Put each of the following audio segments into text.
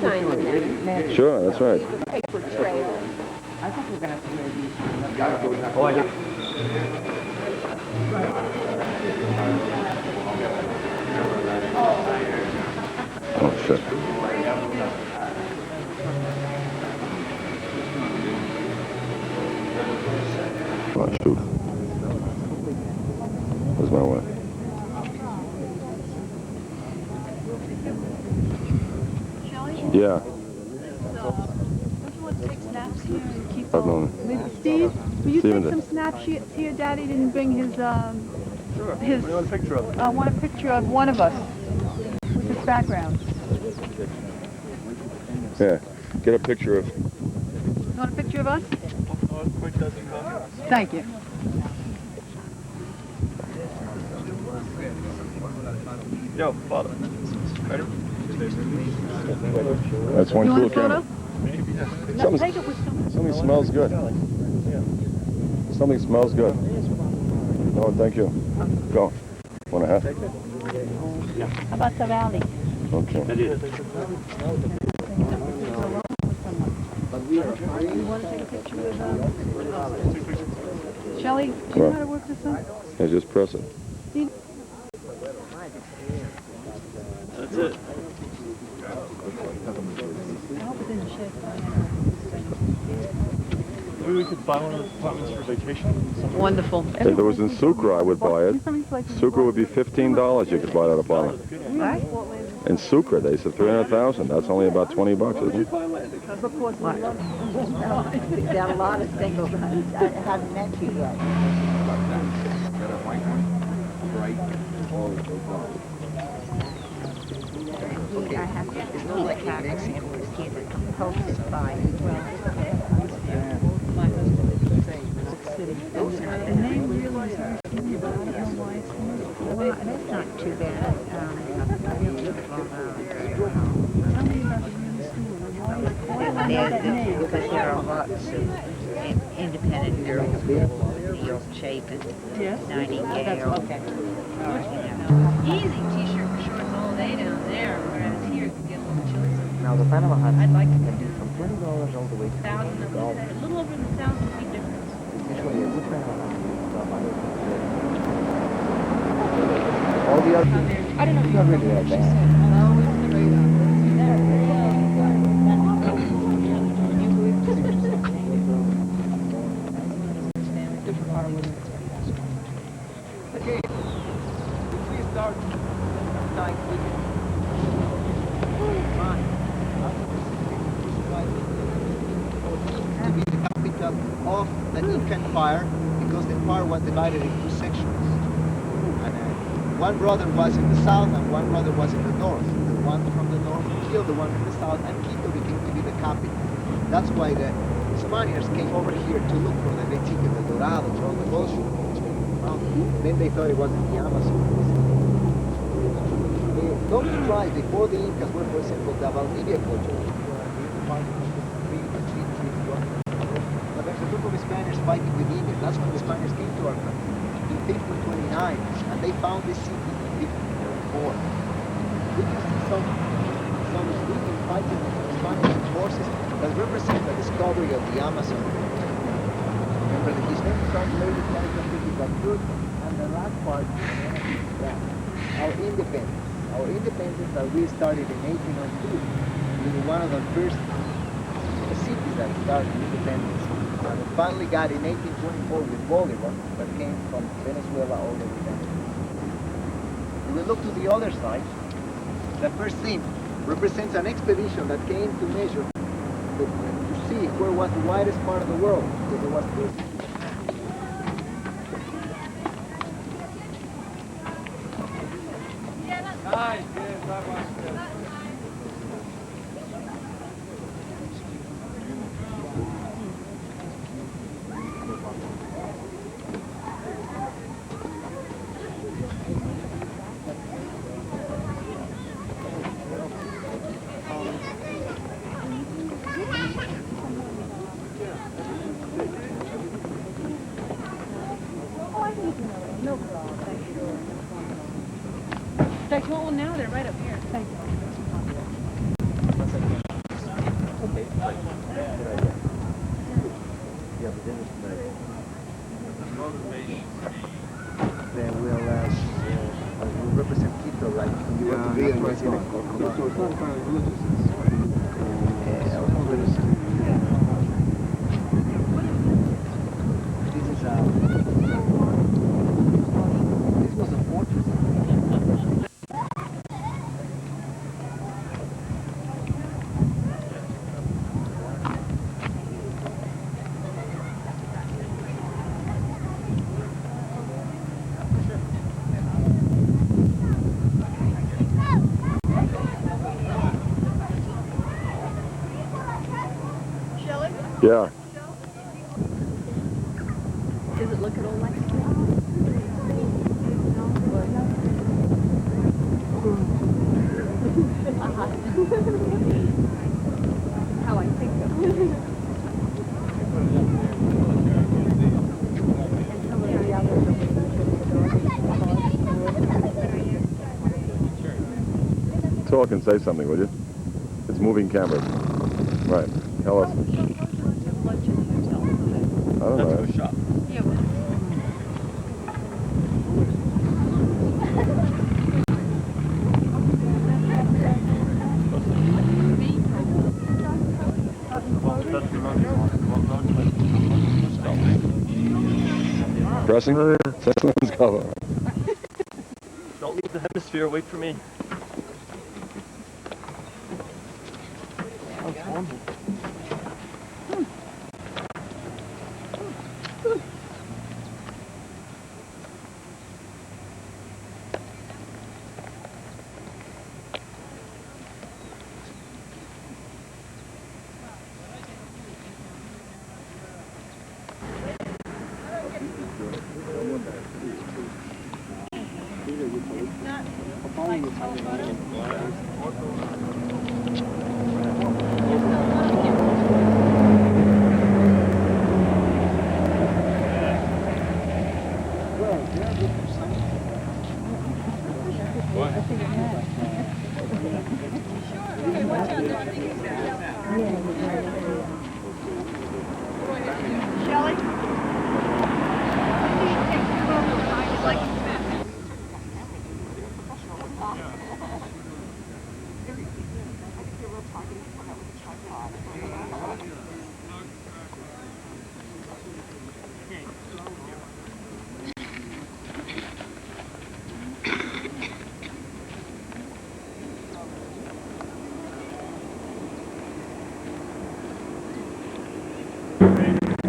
sign in there. Sure, that's right. Paper trail. I think we're going to have to wear these. Oh, yeah. Oh, shit. Oh, shoot. Where's my way? Yeah. I've known. Steve, will you Steven take did. some snapshots here? Daddy didn't bring his, Sure. his... What do you want a picture of? I want a picture of one of us with his background. Yeah. Get a picture of... You want a picture of us? Oh, quick dozen copies. Thank you. Yo, father. Ready? That's one You cool want a photo? camera. Maybe, yeah. No, take it with someone. Something smells good. Something smells good. No, thank you. Go. Want a hat? How about the valley? Okay. You want to take a picture with, Shelley, do you know how to work this up? Yeah, just press it. Steve? That's it. I hope it didn't shake. Maybe we could buy one of those apartments for vacation. Wonderful. If it was in Sucre, I would buy it. Sucre would be $15. You could buy that apartment. In Sucre, they said 300,000. That's only about $20, isn't it? There are a lot of singles. I haven't met you yet. I have to do the tax and receive it posted by, my husband is in City. And they realize I was thinking about it, I don't know why it's Well, that's not too bad. Tell me about the real school. Why do I know that name? Because there are lots of independent girls, Neil Chapin, Yes. Nightingale. Okay. Easy t-shirt and shorts all day down there, whereas here it can get a little chilly. Now the Panama Hut I'd like to can do from $20 all the way to $1,000, a little over the $1,000 feet difference. usually a good Panama Hut. All the other, I don't know if it's not really that bad. Okay. If we start like with to be the capital of the Incan Empire because the empire was divided in two sections. And one brother was in the south and one brother was in the north. The one from the north killed the one in the south and Quito became to be the capital. That's why the Spaniards came over here to look for the Lechique, the Dorados, all the gold. Then they thought it was in the Amazon. Those tribes before the Incas were, for example, the Valdivia culture. But there's a group of Spaniards fighting with Indians. That's when the Spaniards came to our country in 1529, and they found this city in 1534. We can see some Indian fighting with Spanish forces that represent the discovery of the Amazon. Remember that his name is translated like but good, and the last part is our independence. Our independence that we started in 1802. We were one of the first cities that started independence. And we finally got in 1824 with Bolivar, that came from Venezuela all the way down. If we look to the other side, the first scene represents an expedition that came to measure, to see where was the widest part of the world, because there was two. that's why I say they call it. So it's not kind of religious. Yeah, I don't know this. This is this was a fortress. Yeah. Does it look at all like how I think of it. And some of the others Talk and say something, will you? It's moving cameras. Right. Tell us. I don't know. Shop. Pressing? Let's go. Don't leave the hemisphere, wait for me.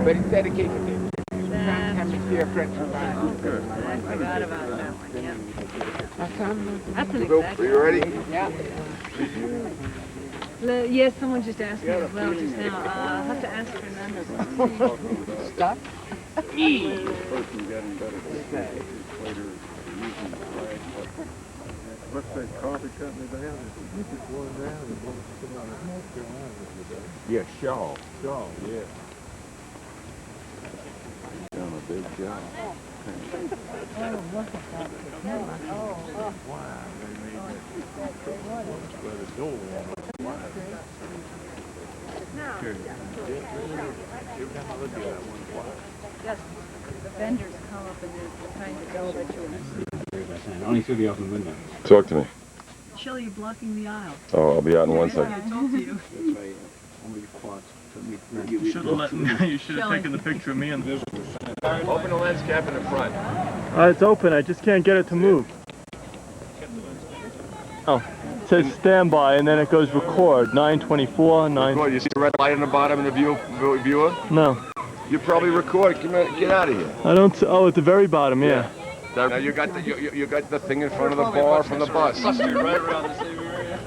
But it's dedicated to hemisphere French. I forgot about that one, yeah. That's an Are exact. you ready? Yeah. Yes, someone just asked me as well just now. I'll have to ask Fernando. Stop. What's that coffee company they have? Yeah, Shaw. Shaw, yeah. Done a big job. Yes, the vendors come up and they're trying to go at you. Only through the open window. Talk to me. Shelley, you're blocking the aisle. Oh, I'll be out in 1 I second. talk to you. You should have you should have taken the picture of me and this. Open the lens cap in the front. It's open, I just can't get it to move. Oh, it says standby and then it goes record, 9:24, 9... Good. You see the red light on the bottom of the viewer? No, You probably record. Get out of here. I don't... Oh, at the very bottom, yeah. Now you got the thing in front of the bar from the bus. Right around the same area.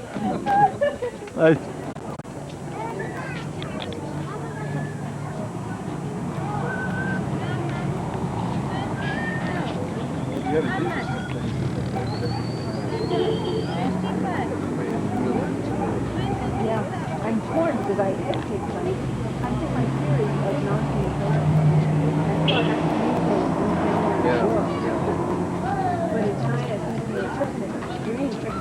Yeah, I'm torn because I take some. I think my theory of not being but in China, it seems to be a trick, extreme trick.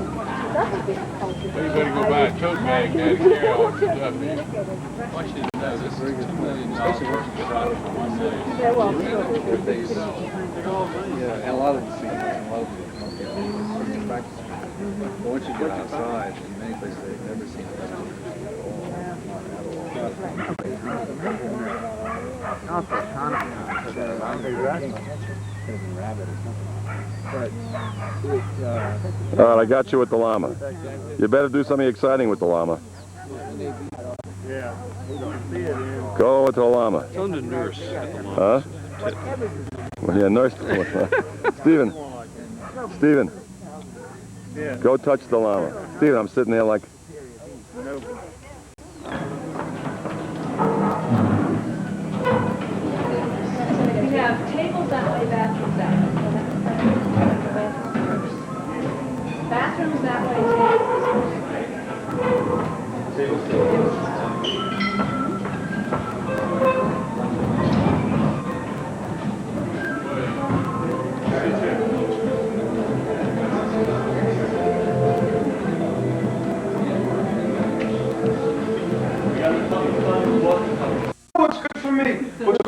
That's a big culture. You better go buy a tote bag now to carry all your stuff in. I should know this is $2 million worth of $1 million. Yeah, well, sure. Yeah, and a lot of the scenes. practice. But once you get outside, in many places they've never seen a practice All right, I got you with the llama. You better do something exciting with the llama. Yeah. Go with the llama. Tell him to nurse the llama. Huh? Well, yeah, nurse. Stephen. Stephen. Yeah. Go touch the llama. Stephen, I'm sitting there like... We have tables that way, bathrooms that way. Bathrooms that way, tables this way. What's good for me? What's good?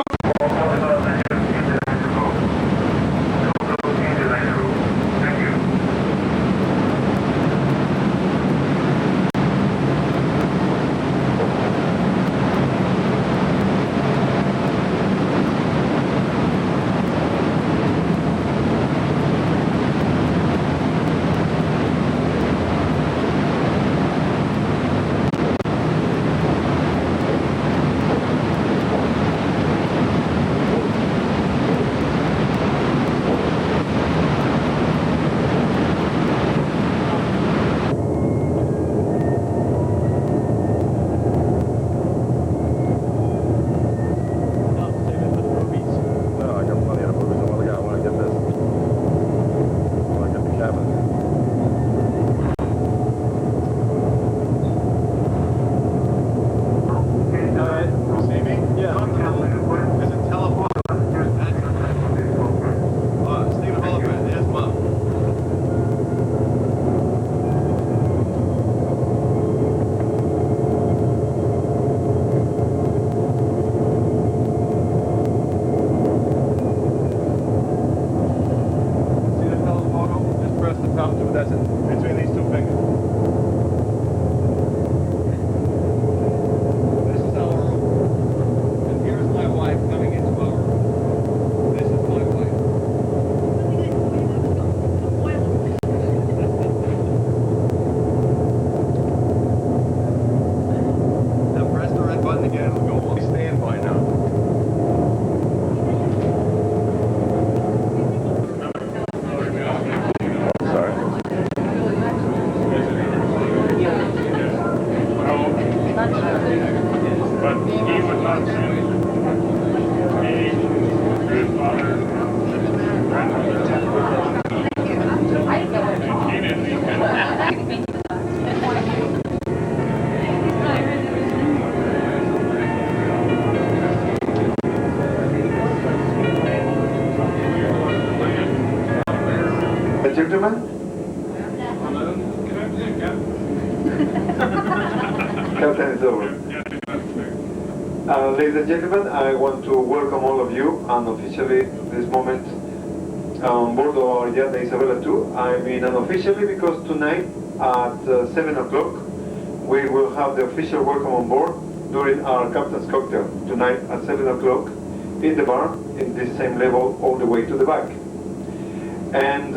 Gentlemen, Captain is over. Ladies and gentlemen, I want to welcome all of you unofficially this moment on board of our yacht Isabella 2. I mean unofficially because tonight at 7 o'clock we will have the official welcome on board during our captain's cocktail tonight at 7 o'clock in the bar in this same level all the way to the back. And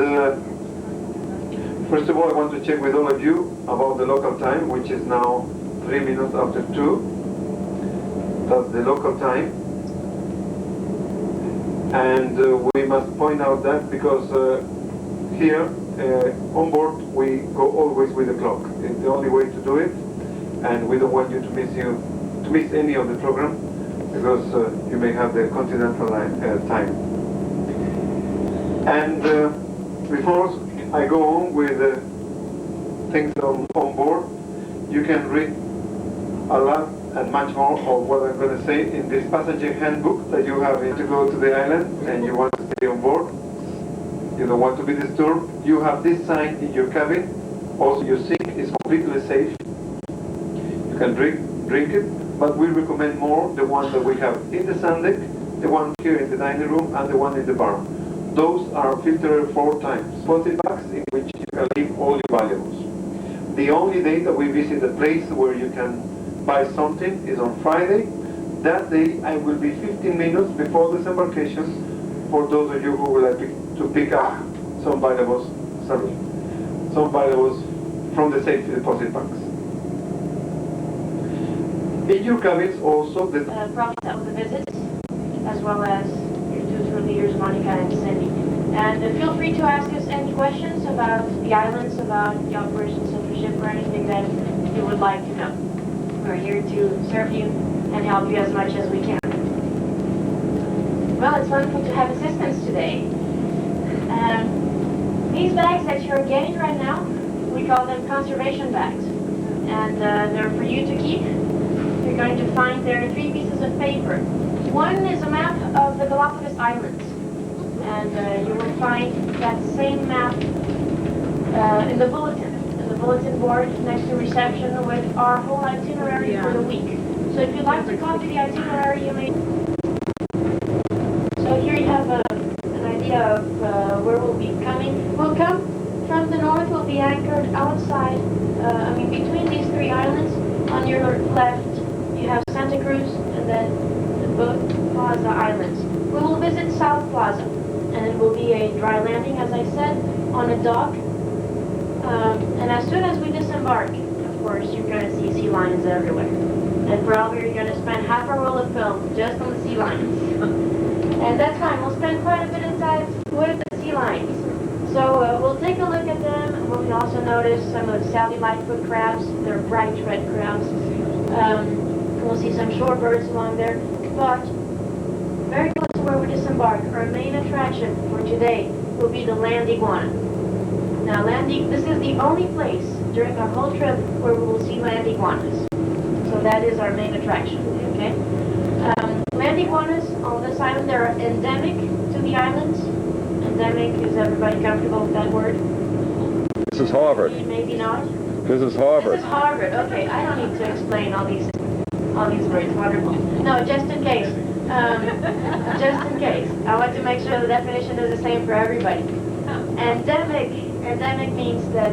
first of all, I want to check with all of you about the local time, which is now 3 minutes after 2. That's the local time. And we must point out that because here on board we go always with the clock. It's the only way to do it, and we don't want you to miss any of the program because you may have the continental time. And before I go on with things on board, you can read a lot and much more of what I'm going to say in this passenger handbook that you have to go to the island and you want to stay on board. You don't want to be disturbed. You have this sign in your cabin. Also, your sink is completely safe. You can drink it, but we recommend more the one that we have in the sun deck, the one here in the dining room, and the one in the bar. Those are filtered 4 times. Spotted bags in which you can can leave all your valuables. The only day that we visit the place where you can buy something is on Friday. That day I will be 15 minutes before disembarkation for those of you who would like to pick up some valuables, some valuables from the safety deposit banks. In your cabins also the profits of the visits, as well as your two tour leaders, Monica and Cindy. And feel free to ask us any questions about the islands, about the operations of the ship, or anything that you would like to know. We're here to serve you and help you as much as we can. Well, it's wonderful to have assistance today. These bags that you're getting right now, we call them conservation bags. And they're for you to keep. You're going to find there are 3 pieces of paper. One is a map of the Galapagos Islands. And you will find that same map in the bulletin board next to reception with our whole itinerary for the week. So if you'd like to copy the itinerary, you may. So here you have an idea of where we'll be coming. We'll come from the north, we'll be anchored outside, between these 3 islands. On your left, you have Santa Cruz and then the both Plaza Islands. We will visit South Plaza, and it will be a dry landing, as I said, on a dock. And as soon as we disembark, of course, you're going to see sea lions everywhere. And probably you're going to spend half a roll of film just on the sea lions. And that's fine. We'll spend quite a bit of time with the sea lions. So we'll take a look at them, and we'll also notice some of the Saudi lightfoot crabs. They're bright red crabs. We'll see some shorebirds along there. But very close to where we disembark, our main attraction for today will be the land iguana. Now, this is the only place during our whole trip where we will see land iguanas. So that is our main attraction, okay? Land iguanas on this island, they're endemic to the islands. Endemic, is everybody comfortable with that word? This is Harvard. Maybe not. This is Harvard. This is Harvard, okay. I don't need to explain all these words, wonderful. No, just in case. Just in case. I want to make sure the definition is the same for everybody. Endemic means that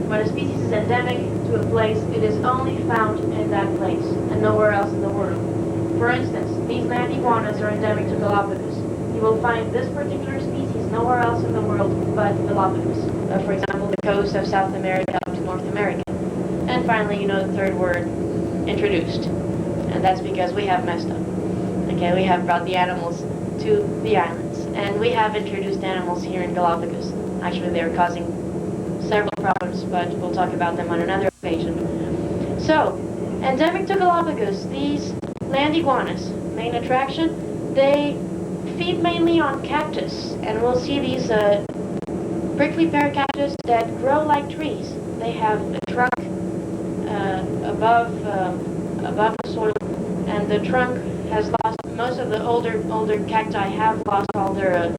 when a species is endemic to a place, it is only found in that place and nowhere else in the world. For instance, these land iguanas are endemic to Galapagos. You will find this particular species nowhere else in the world but Galapagos. For example, the coast of South America up to North America. And finally, the third word, introduced. And that's because we have messed up. Okay, we have brought the animals to the islands. And we have introduced animals here in Galapagos. Actually, they're causing several problems, but we'll talk about them on another occasion. So, endemic to Galapagos, these land iguanas, main attraction, they feed mainly on cactus. And we'll see these prickly pear cactus that grow like trees. They have a trunk above the soil, and the trunk has lost, most of the older cacti have lost all their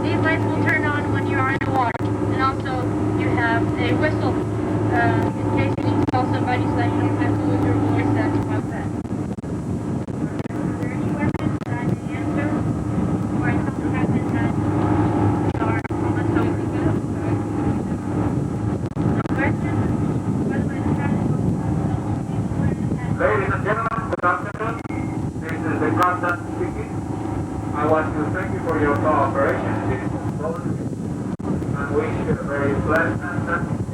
These lights will turn on when you are in the water, and also body so that you don't have to lose your voice. That's about that. Are there any weapons that the answer or something happened that are from a something good? No questions? Ladies and gentlemen, good afternoon. This is the captain speaking. I want to thank you for your cooperation in this program and wish you a very pleasant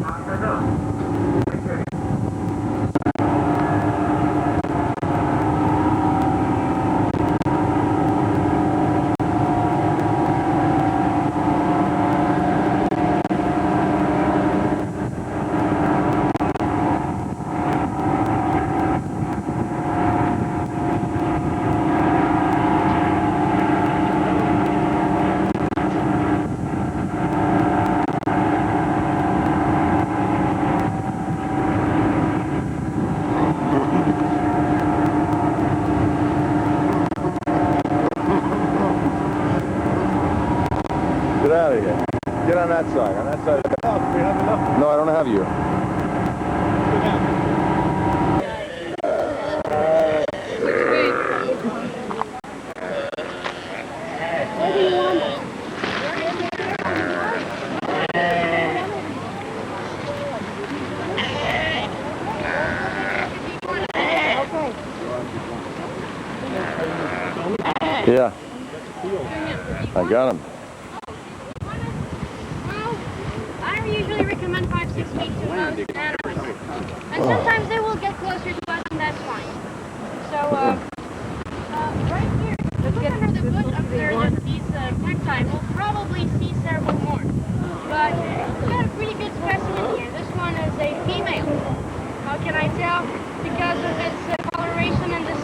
afternoon. Thank you. Get out of here. Get on that side. On that side. No, I don't have you. Yeah. I got him. I usually recommend 5-6 feet to most animals. And sometimes they will get closer to us and that's fine. So, right here, look under the bush up there, these cacti, we'll probably see several more. But we got a pretty good specimen here. This one is a female. How can I tell? Because of its coloration and this.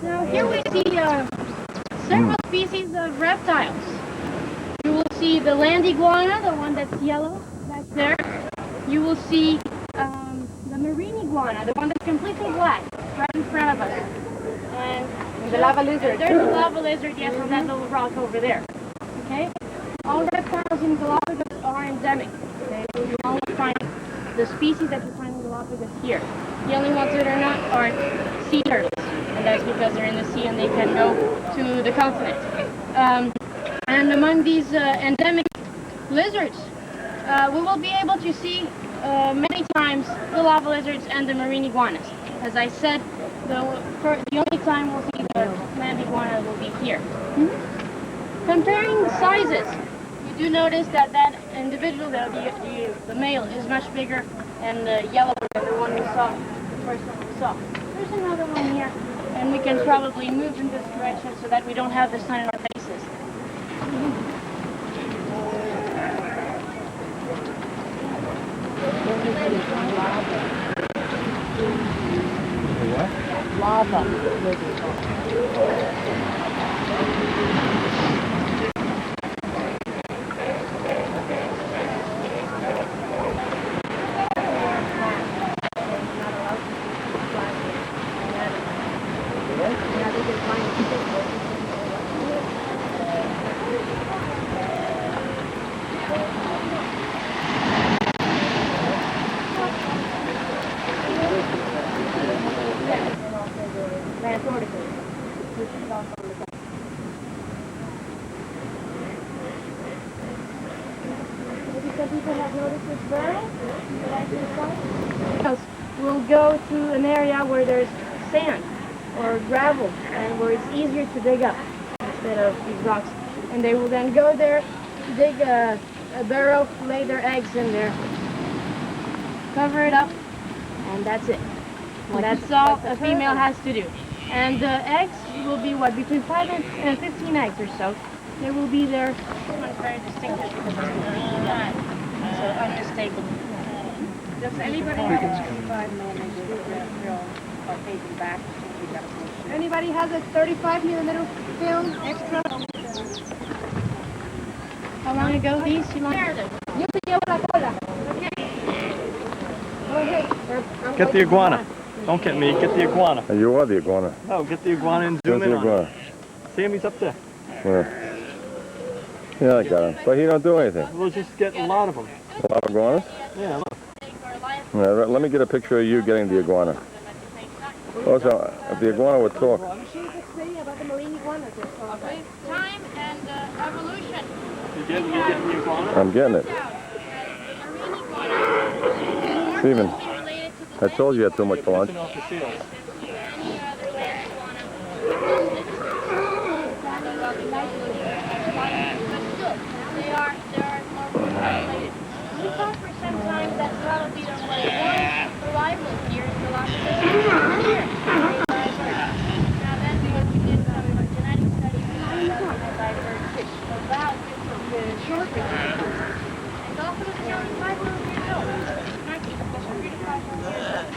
Now here we see several species of reptiles. You will see the land iguana, the one that's yellow back there. You will see the marine iguana, the one that's completely black, right in front of us. And the lava lizard. There's a lava lizard, yes, on that little rock over there. Okay? All reptiles in Galapagos are endemic. Okay? You only find the species that you find in Galapagos here. The only ones that are not are sea turtles. And that's because they're in the sea and they can go to the continent. And among these endemic lizards, we will be able to see many times the lava lizards and the marine iguanas. As I said, the only time we'll see the land iguana will be here. Comparing sizes, you do notice that that individual, the male, is much bigger and yellower than the one we saw, the first one we saw. There's another one here, and we can probably move in this direction so that we don't have the sun in our faces. Lava. We'll go to an area where there's sand or gravel and where it's easier to dig up instead of these rocks. And they will then go there, dig a burrow, lay their eggs in there, cover it up, and that's it. That's all a female has to do. And the eggs will be what, between 5 and 15 eggs or so. They will be there. This one's very distinctive because it's so unmistakable. Does anybody have a 35mm film or taking back? Anybody has a 35mm film extra? How long ago these? Yo te llevo la cola. Get the iguana. Don't get me. Get the iguana. You are the iguana. No, get the iguana and zoom Where's in the on iguana? him. See him? He's up there. Where? Yeah, I got him. But he don't do anything. We'll just get a lot of them. A lot of iguanas? Yeah, look. Yeah, let me get a picture of you getting the iguana. Also, if the iguana would talk. Time and evolution. You getting the iguana? I'm getting it. Steven, I told you had too much for lunch. Off the seals. They are more related. We thought for some time that probably was one arrival here in Galapagos. Now then, because we did some genetic studies, we found out that diverged about the short range. And dolphins are only 5 million years old. 3 to 5 million years old.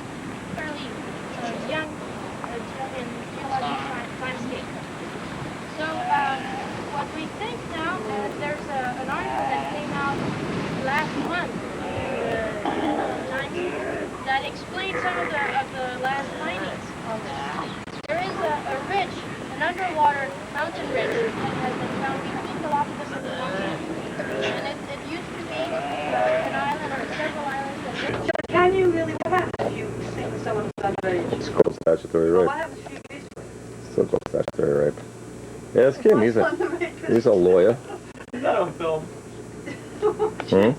Fairly young in geological landscape. So what we think now, there's an article that came out last month that explains some of the last findings on this. There is a ridge, an underwater mountain ridge that has been found between Galapagos and the continent. And it used to be an island or several islands. Can you really, what happens if you think someone's underage? It's called statutory What rape. happens if you do this? Still called statutory rape. Yeah, ask him. He's a lawyer. Is that on film? Hmm?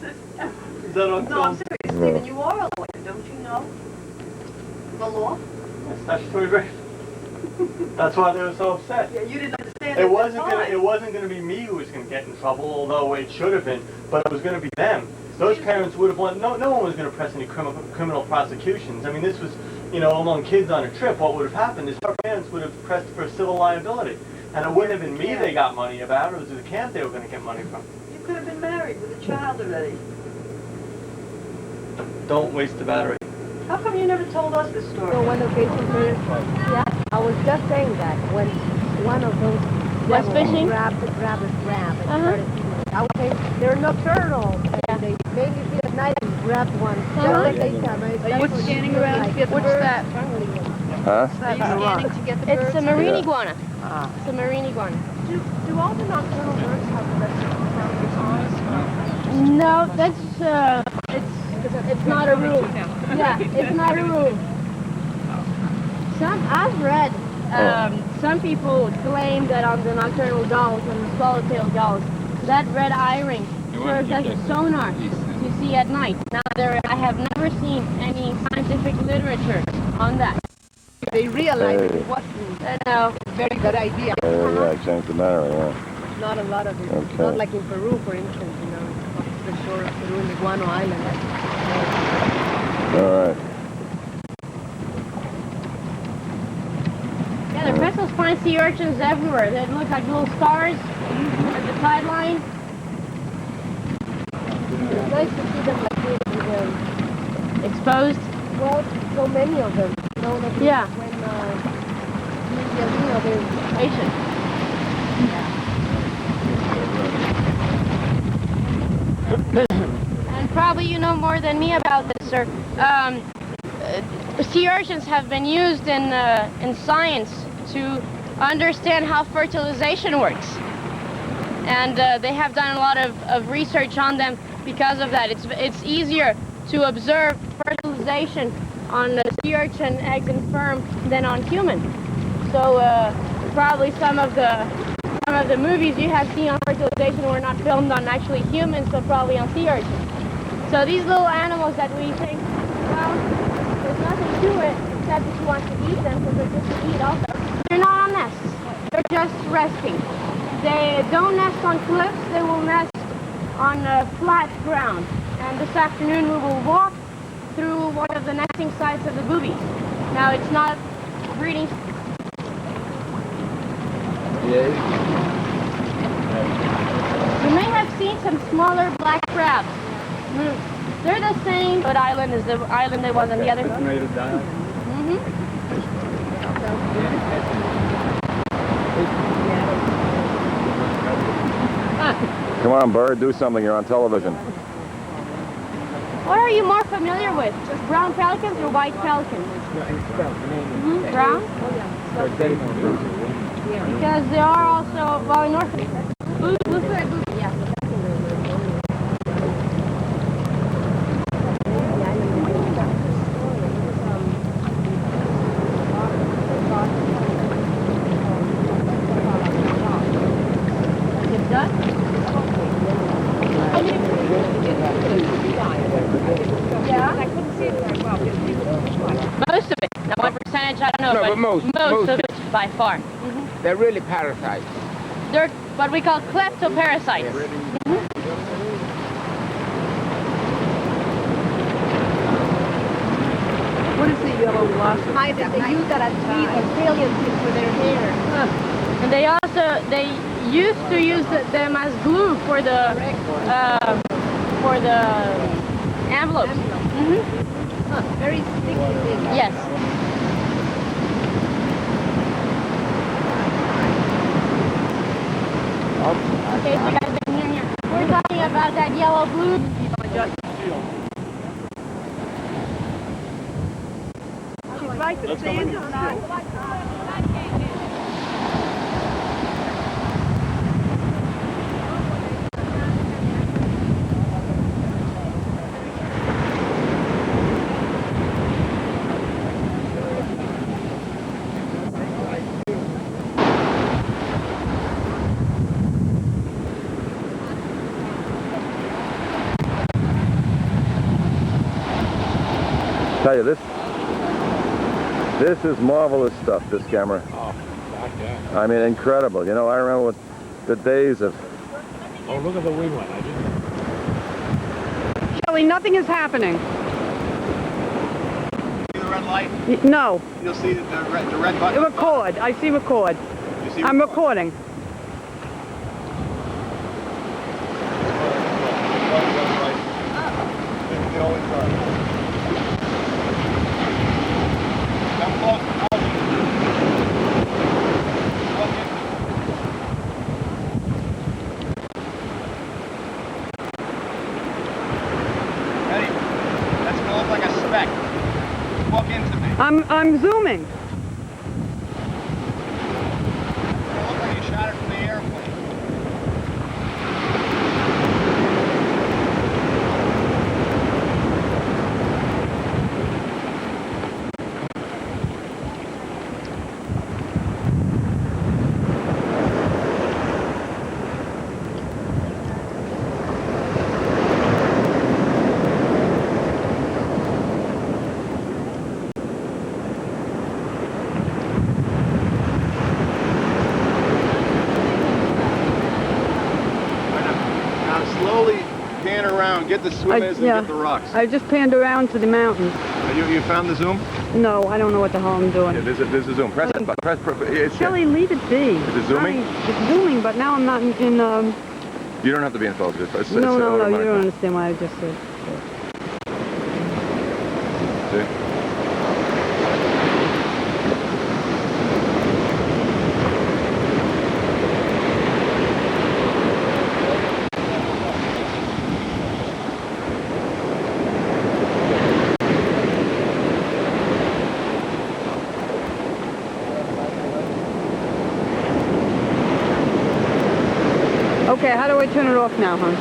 Is that on No, film? I'm serious, Stephen, you are a lawyer, don't you know the law? Statutory rape. That's why they were so upset. Yeah, you didn't understand It at the wasn't gonna be me who was gonna get in trouble, although it should have been, but it was gonna be them. Those parents would have won. No one was gonna press any criminal prosecutions. I mean, this was, among kids on a trip. What would have happened is our parents would have pressed for civil liability, and it wouldn't have been me they got money about. It was the camp they were gonna get money from. You could have been married with a child already. Don't waste the battery. How come you never told us this story? So one occasion, yeah, I was just saying that when one of those Was devils fishing? grabbed a crab and started eating it. I was saying they're nocturnal and they mainly feed at night and grabbed one. Just like daytime. What's standing around to get the What's bird? that? Huh? Are you scanning to get the birds? It's a marine Yeah. iguana. Ah. It's a marine iguana. Do all the nocturnal birds have electric eyes? No, that's it's not a rule. Yeah, it's not a rule. I've read some people claim that on the nocturnal gulls and the swallowtail gulls, that red eye ring serves as a sonar to see at night. Now I have never seen any scientific literature on that. They realized Hey. it wasn't No. a very good idea. Yeah, I changed the matter, yeah. Not a lot of it. Okay. Not like in Peru, for instance, off the shore of Peru in the Guano Island. All right. Yeah, the vessels find sea urchins everywhere. They look like little stars at the tide line. It's nice to see them like this with, Exposed. well, so many of them. That Yeah. When there's Asian. And probably you know more than me about this, sir. Sea urchins have been used in science to understand how fertilization works. And they have done a lot of research on them because of that. It's easier to observe fertilization on the sea urchin eggs and sperm than on human. So probably some of the movies you have seen on fertilization were not filmed on actually humans, but probably on sea urchins. So these little animals that we think, well, there's nothing to it except that you want to eat them because they're good to eat also. They're not on nests. They're just resting. They don't nest on cliffs. They will nest on flat ground. And this afternoon we will walk through one of the nesting sites of the boobies. Now it's not breeding. You may have seen some smaller black crabs. They're the same, but island is the island there was on the other. Mm-hmm. Come on, Bird, do something. You're on television. What are you more familiar with? Brown pelicans or white pelicans? Mm-hmm. Brown? Because they are also, well, in North... Blue-footed booby, yeah. No, but most of it by far. They're really parasites. They're what we call kleptoparasites. What is the yellow blossom? They use that as meat or salient for their hair. And they used to use them as glue for the envelopes. Very sticky. Yes. Okay, so guys, we're talking about that yellow blue. She's right, the sand is not. Tell you, this is marvelous stuff, this camera. Oh, yeah. I mean, incredible. You know, I remember what the days of... Oh, look at the wing one. Shelley, nothing is happening. See the red light? No. You'll see the red button. Record. I see record. You see I'm recording. Come close. Ready? That's gonna look like a speck. Walk into me. I'm zooming. It's gonna look like you shot it from the airplane. Now slowly pan around, get the swimmers and get the rocks. I just panned around to the mountains. You found the zoom? No, I don't know what the hell I'm doing. Yeah, there's a zoom. Press that button. It's Shelley, leave it be. Is it zooming? It's zooming, but now I'm not in You don't have to be in focus. no, you don't understand what I just said. See? Okay, how do I turn it off now, hon?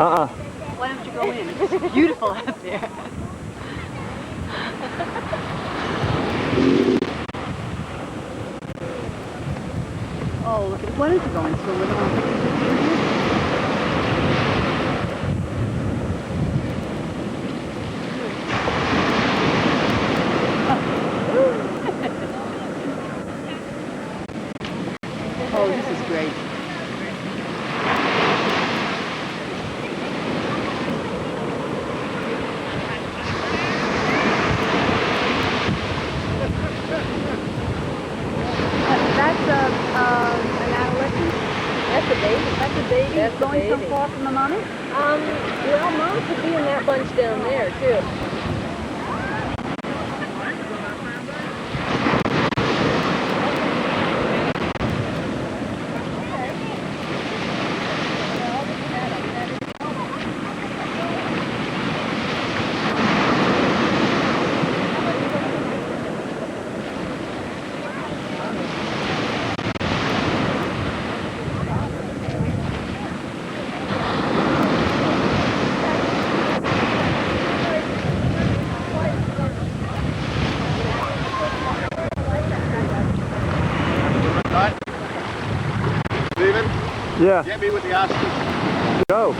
Why don't you go in? It's beautiful out there. Oh, look at what is it going so little? Oh, this is great. An adolescent. That's a baby. That's a baby. That's going so far from the mommy? Well, mom could be in that bunch down there too. Yeah. Get me with the ostrich. Go.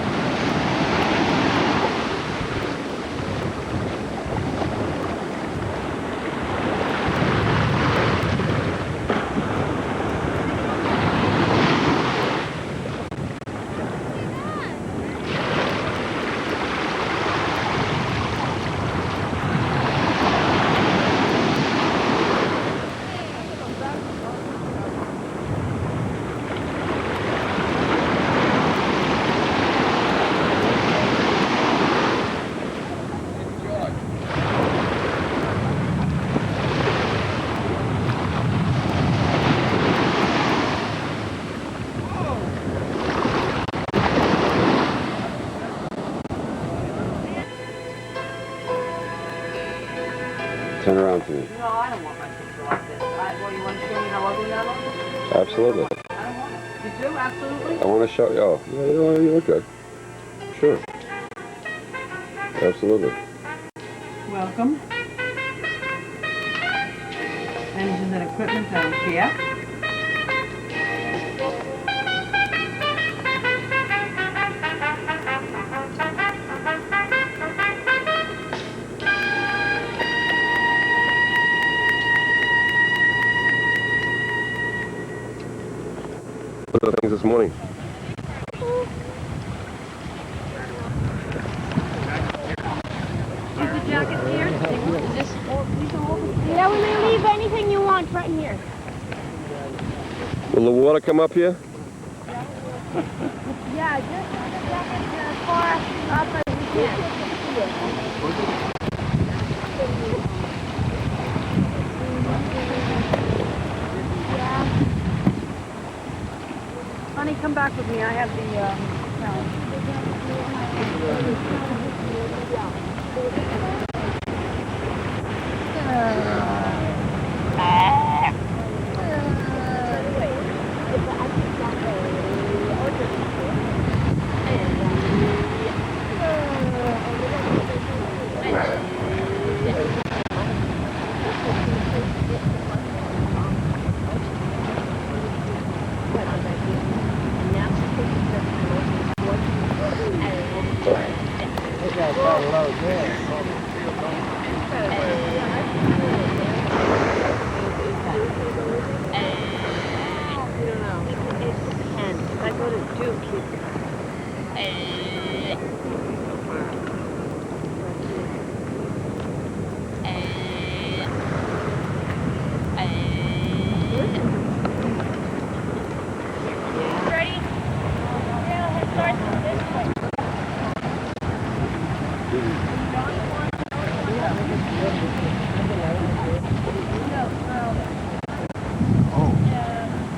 Turn around to me. No, I don't want my picture like this. Well, you want to show me how ugly that looks? Absolutely. I don't want it. You do? Absolutely? I want to show you. Oh, yeah, you look good. Sure. Absolutely. Welcome. Engines and equipment, I don't care. What are the things this morning? Is the jacket here? Is this? Yeah, we may leave anything you want right in here. Will the water come up here? Yeah, just put the jacket as far up as we can. Honey, come back with me. I have the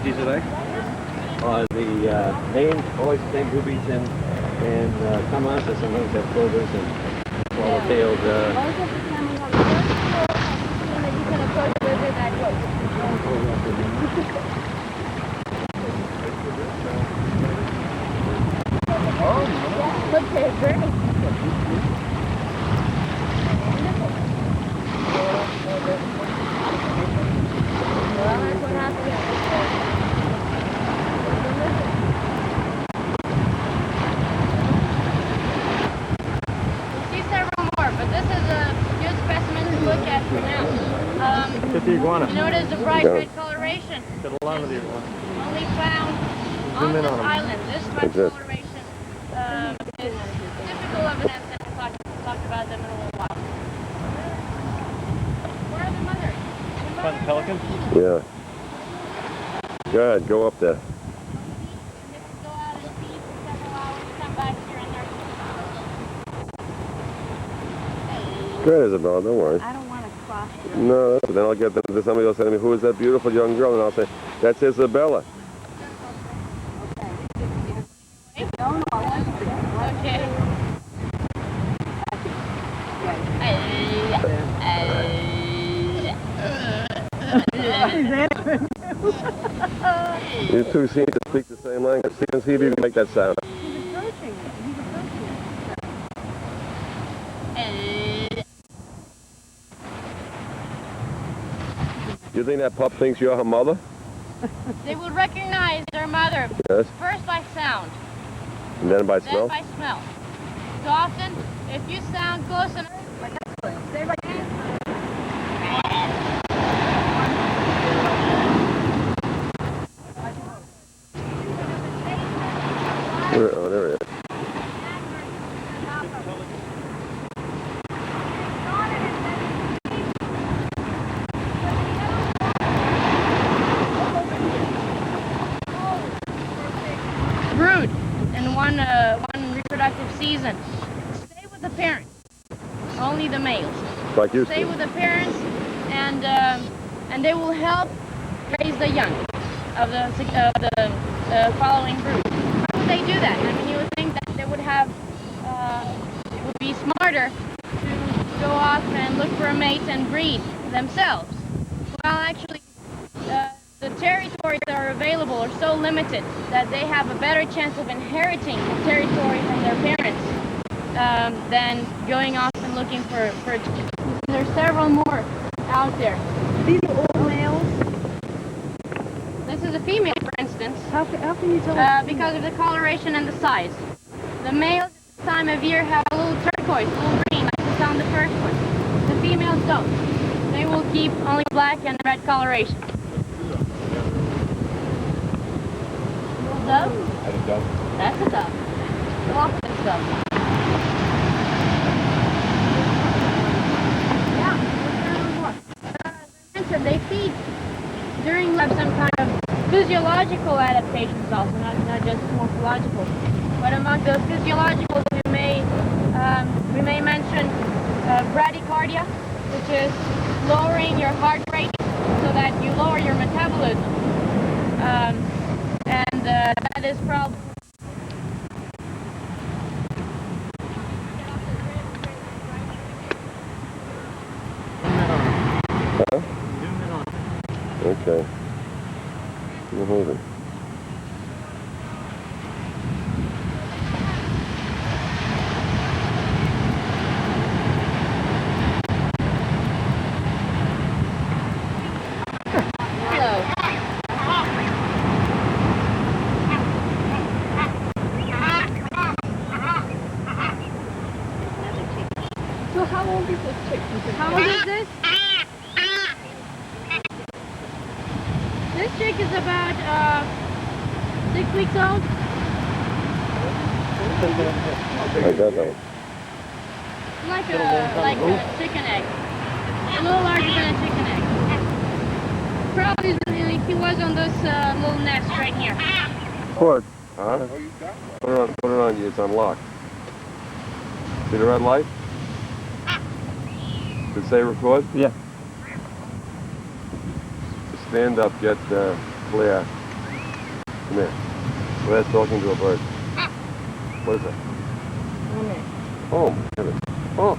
These are they? The main oysters and rubies and camas, sometimes have clovers and swallowtails. Okay, great. the iguana. You notice the bright red coloration. Get along with the iguana. Only found on this island. This red coloration is typical of an ancestor. We'll talk about them in a little while. Where are the mothers? Find the pelican? Yeah. Go ahead, go up there. Go out and feed for several hours, come back here and they're... Go ahead, Isabella, don't worry. I don't want to cross you. No, then I'll get them. Somebody will say to me, who is that beautiful young girl? And I'll say, that's Isabella. Okay. You two seem to speak the same language. See if you can make that sound. He's approaching it. He's approaching it. You think that pup thinks you're her mother? They will recognize their mother Yes. first by sound, And then by smell? then by smell. So often, if you sound close enough, stay right here. Oh, there it is. Brood in one reproductive season. Stay with the parents. Only the males. Like you Stay said. with the parents, and they will help raise the young of the following brood. How would they do that? I mean, you would think that they would have, it would be smarter to go off and look for a mate and breed themselves. Well, actually, the territories that are available are so limited that they have a better chance of inheriting territory from their parents than going off and looking for there's several more out there. These are all males? This is a female, for instance. How can you tell? Because of the coloration and the size. The males at this time of year have a little turquoise, a little green, like we saw in the first one. The females don't. They will keep only black and red coloration. Little dove? That's a dove. That's a dove. Go off with this dove. Yeah, they feed during some kind of physiological adaptations also, not just morphological. But among those physiological, we may mention bradycardia, which is lowering your heart rate so that you lower your metabolism. That is probably Huh? Okay. You're moving. So how old is this chick? How old is this? This chick is about 6 weeks old. I got that one. Like a chicken egg. A little larger than a chicken egg. Probably he was on this little nest right here. Put. Huh? Put it on you. It's unlocked. See the red light? Did it say record? Yeah. Stand up, get Claire. Come here. Claire's talking to a bird. What is that? Oh, my goodness. Oh.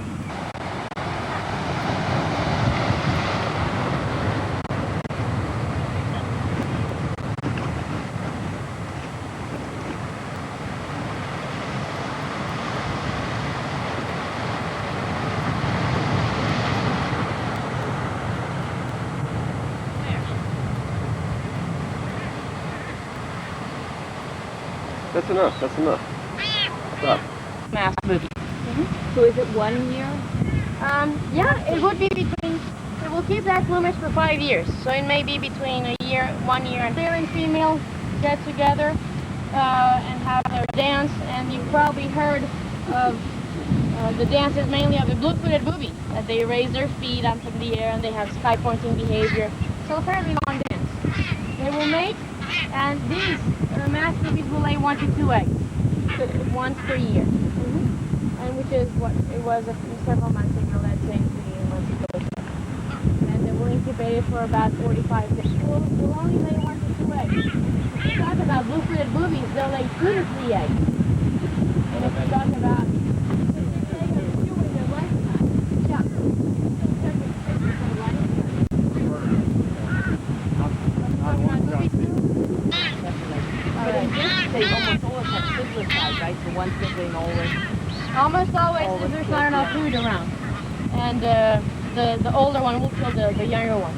That's enough. That's enough. Stop. Mass movie. So is it 1 year? Yeah, it would be will keep that plumage for 5 years. So it may be between 1 year, and male and female get together and have their dance. And you've probably heard of the dances mainly of the blue-footed booby, that they raise their feet up in the air and they have sky-pointing behavior. So a fairly long dance. They will mate, and these mass boobies will lay 1 to 2 eggs once per year. And which is what it was several months ago, let's say 3 months ago. And they will incubate it for about 45 days. They'll only lay 1 to 2 eggs. If you talk about blue-footed boobies, they'll lay 2 to 3 eggs. And if you talk about almost always, if there's not enough food around. And the older one will kill the younger one.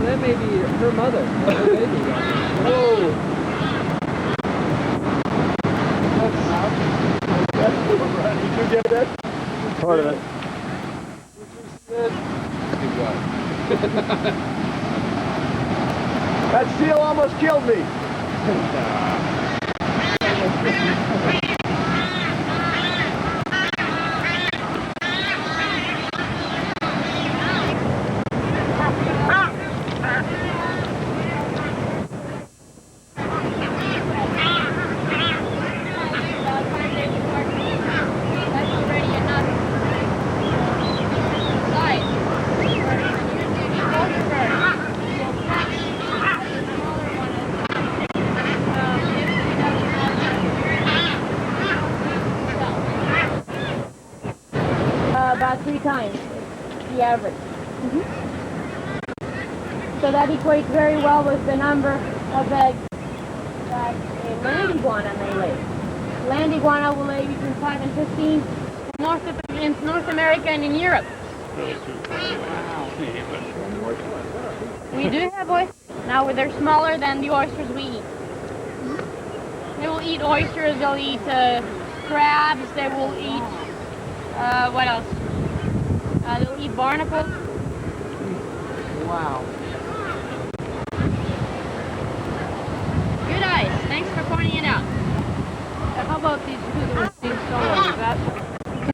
That may be her mother. Her baby. Whoa! Did you get that? Part of it. That seal almost killed me. About 3 times the average. So that equates very well with the number of eggs that a land iguana may lay. Land iguana will lay between 5 and 15 in North America and in Europe. We do have oysters. Now they're smaller than the oysters we eat. They will eat oysters, they'll eat crabs, they will eat, what else? They'll eat barnacles. Wow. Good eyes. Thanks for pointing it out. How about these two that were being solo?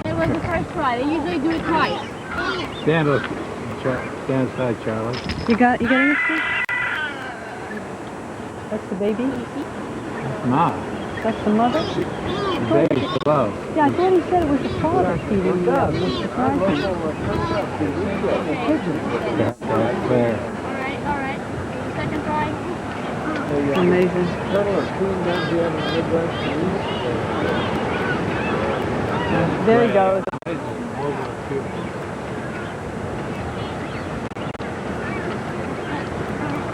It was the first try. They usually do it twice. Stand aside, Charlie. You getting it, Steve? That's the baby? Ma. That's the mother? The baby's below. Yeah, I thought he said it was the father feeding the surprising. There. All right. Second try. Amazing. There he goes.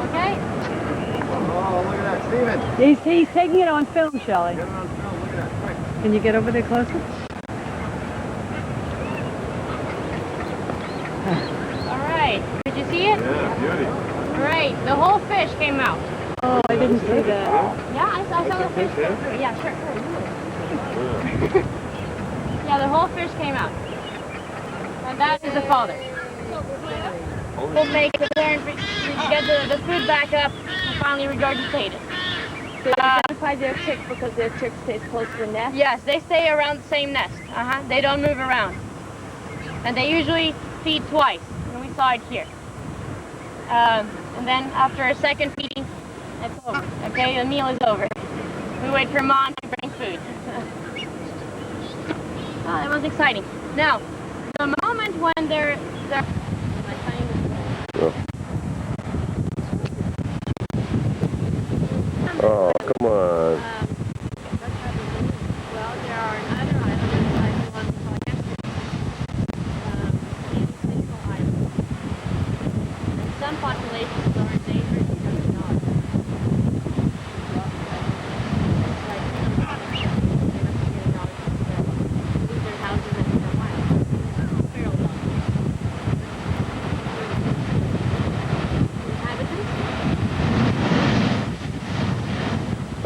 Okay. Oh, look at that, Steven. He's taking it on film, Shelley. Get it on film, look at that, quick. Can you get over there closer? All right. Did you see it? Yeah, beauty. All right. The whole fish came out. Oh, I didn't see that. Yeah, I saw the fish go through. Yeah, sure. Yeah, the whole fish came out. And that is the father. We'll make the parent get the food back up and finally regurgitate it. They identify their chicks because their chick stays close to the nest? Yes, they stay around the same nest. They don't move around. And they usually feed twice. And we saw it here. And then after a second feeding, it's over. Okay, the meal is over. We wait for Mom to bring food. It was exciting. Now, the moment when they're Oh, come on. well, there are other islands like the one called individual islands. And some populations are endangered because of dogs. Like some populations, they have to get dogs to leave their houses and become wild. Feral dogs. Inhabitants?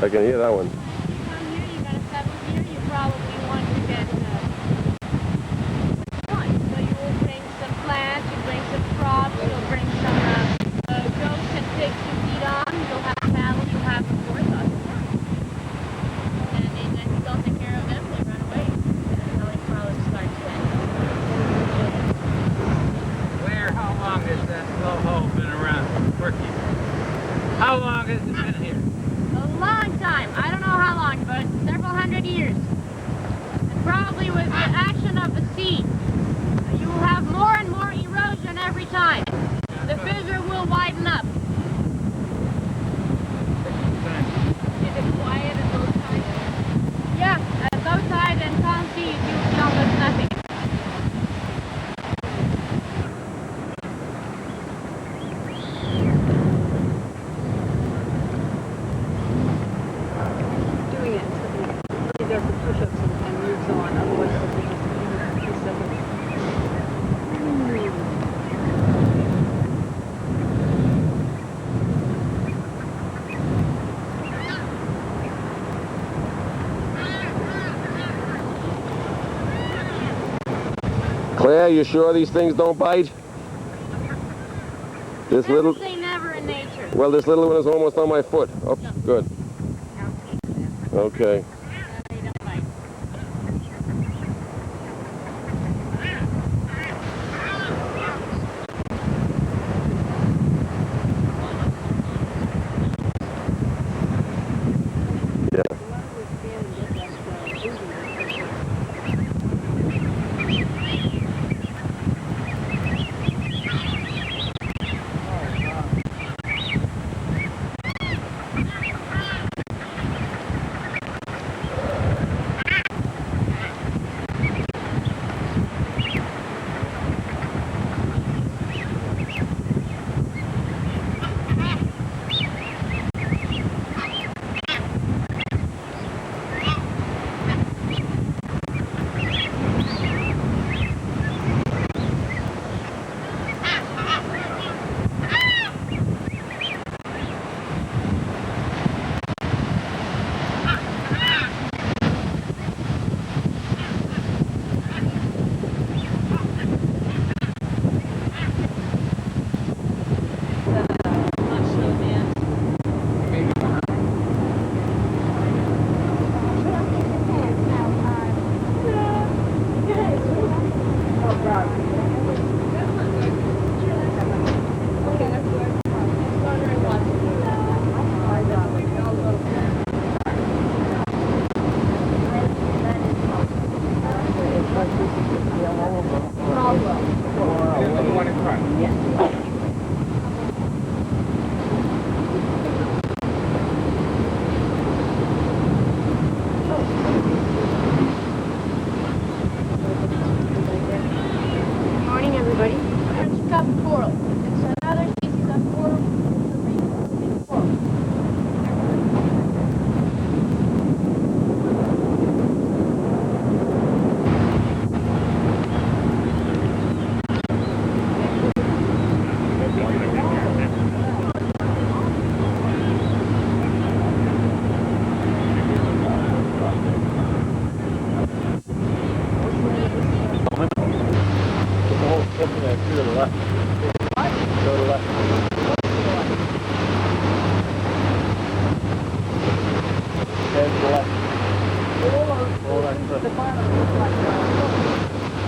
I can hear that one. Come here, you gotta settle here, you probably want to get fun. So you will bring some plants, you bring some crops, you'll bring some goats and pigs to feed on, you'll have cattle, you'll have horse dogs. And then if you don't take care of them, they run away. That's how it probably starts then. How long has that blowhole been around working? How long has it been here? A long time. I don't know how long, but several hundred years. And probably with the action of the sea, you will have more and more erosion every time. The fissure will widen up. Is it quiet at low tide? Yeah, at low tide and calm seas, you will see almost nothing. Doing it until he does the push-ups and moves on. Otherwise, he'll be 2 seconds. Claire, you sure these things don't bite? This Never little... say never in nature. Well, this little one is almost on my foot. Oh, good. Okay. They don't bite. Yeah.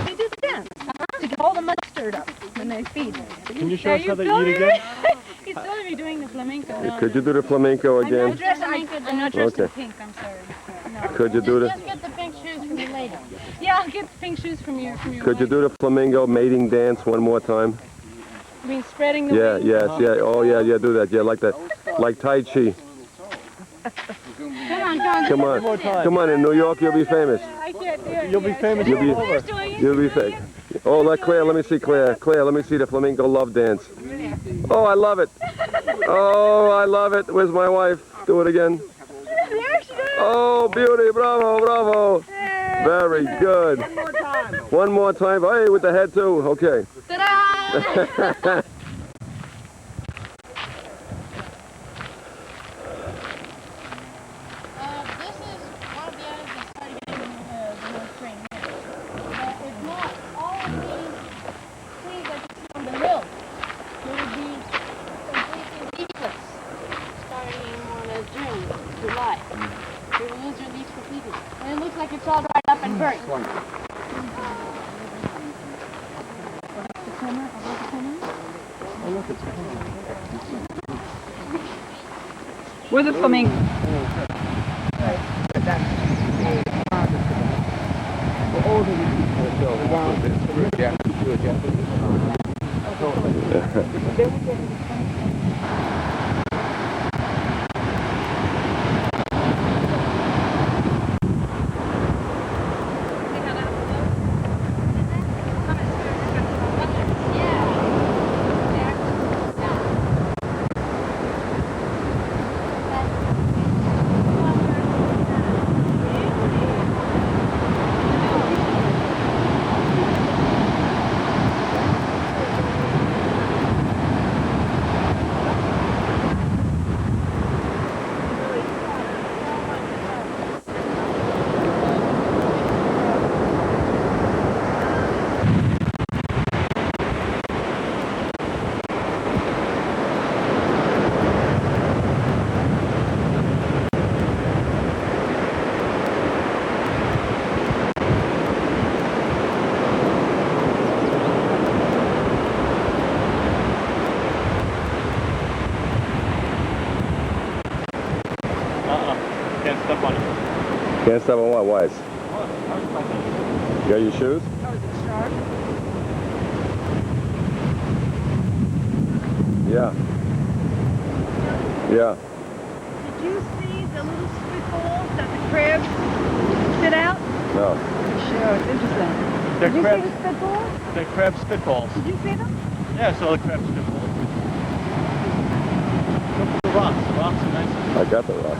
They do the dance to get all the mud stirred up when they feed. Can you show us how they eat again? He's telling me doing the flamenco. No, Could you do the flamenco I'm again? not dressed, I'm not dressed in Okay. pink, I'm sorry. No. Could you do Just the... get the pink shoes for me later. Yeah, get the pink shoes from your Could you do the flamingo mating dance one more time? I mean, spreading the Yeah, wings? yes, yeah. Oh, yeah, yeah, do that. Yeah, like that. Like Tai Chi. Come on. Come on, in New York you'll be famous. I can't do it. You'll be famous all over. You'll be famous. Oh, let Claire, let me see Claire. Claire, let me see the flamingo love dance. Oh, I love it. Oh, I love it. Where's my wife? Do it again. Oh, beauty. Bravo, bravo. Very good. One more time. Hey, with the head too. Okay. Ta-da! This is one of the items that started getting the North Train here. If not, all of these trees that you see on the hill, they would be completely leafless starting on June, July. They will lose their leaves completely. And it looks like it's all dried up and burnt. Where's the flamingo? Can't step on it. Can't step on what? Why? You got your shoes? Oh, is it sharp? Yeah. Yeah. Did you see the little spitballs that the crabs spit out? No. Sure, it's interesting. They're Did you crab, see the spitballs? they're crab spitballs. Did you see them? Yeah, I saw the crab spitballs. Look at the rocks. The rocks are nice. I got the rock.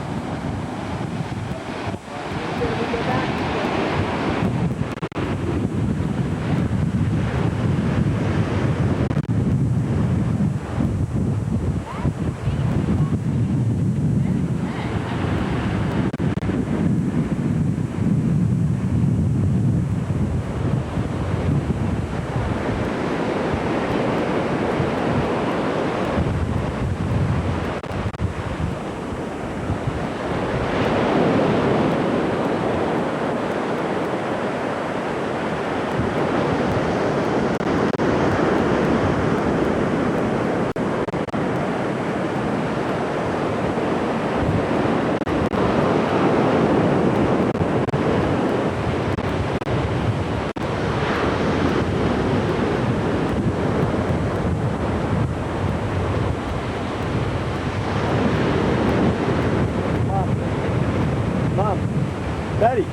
Betty.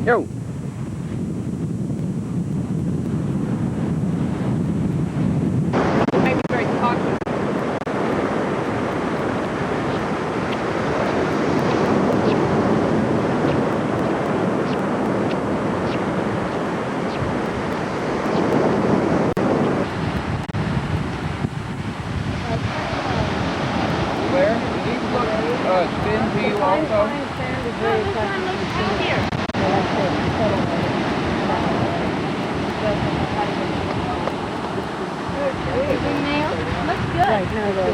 Yo. Maybe very cautious. Where? Did these look thin to you also? Looks good. Right, no, there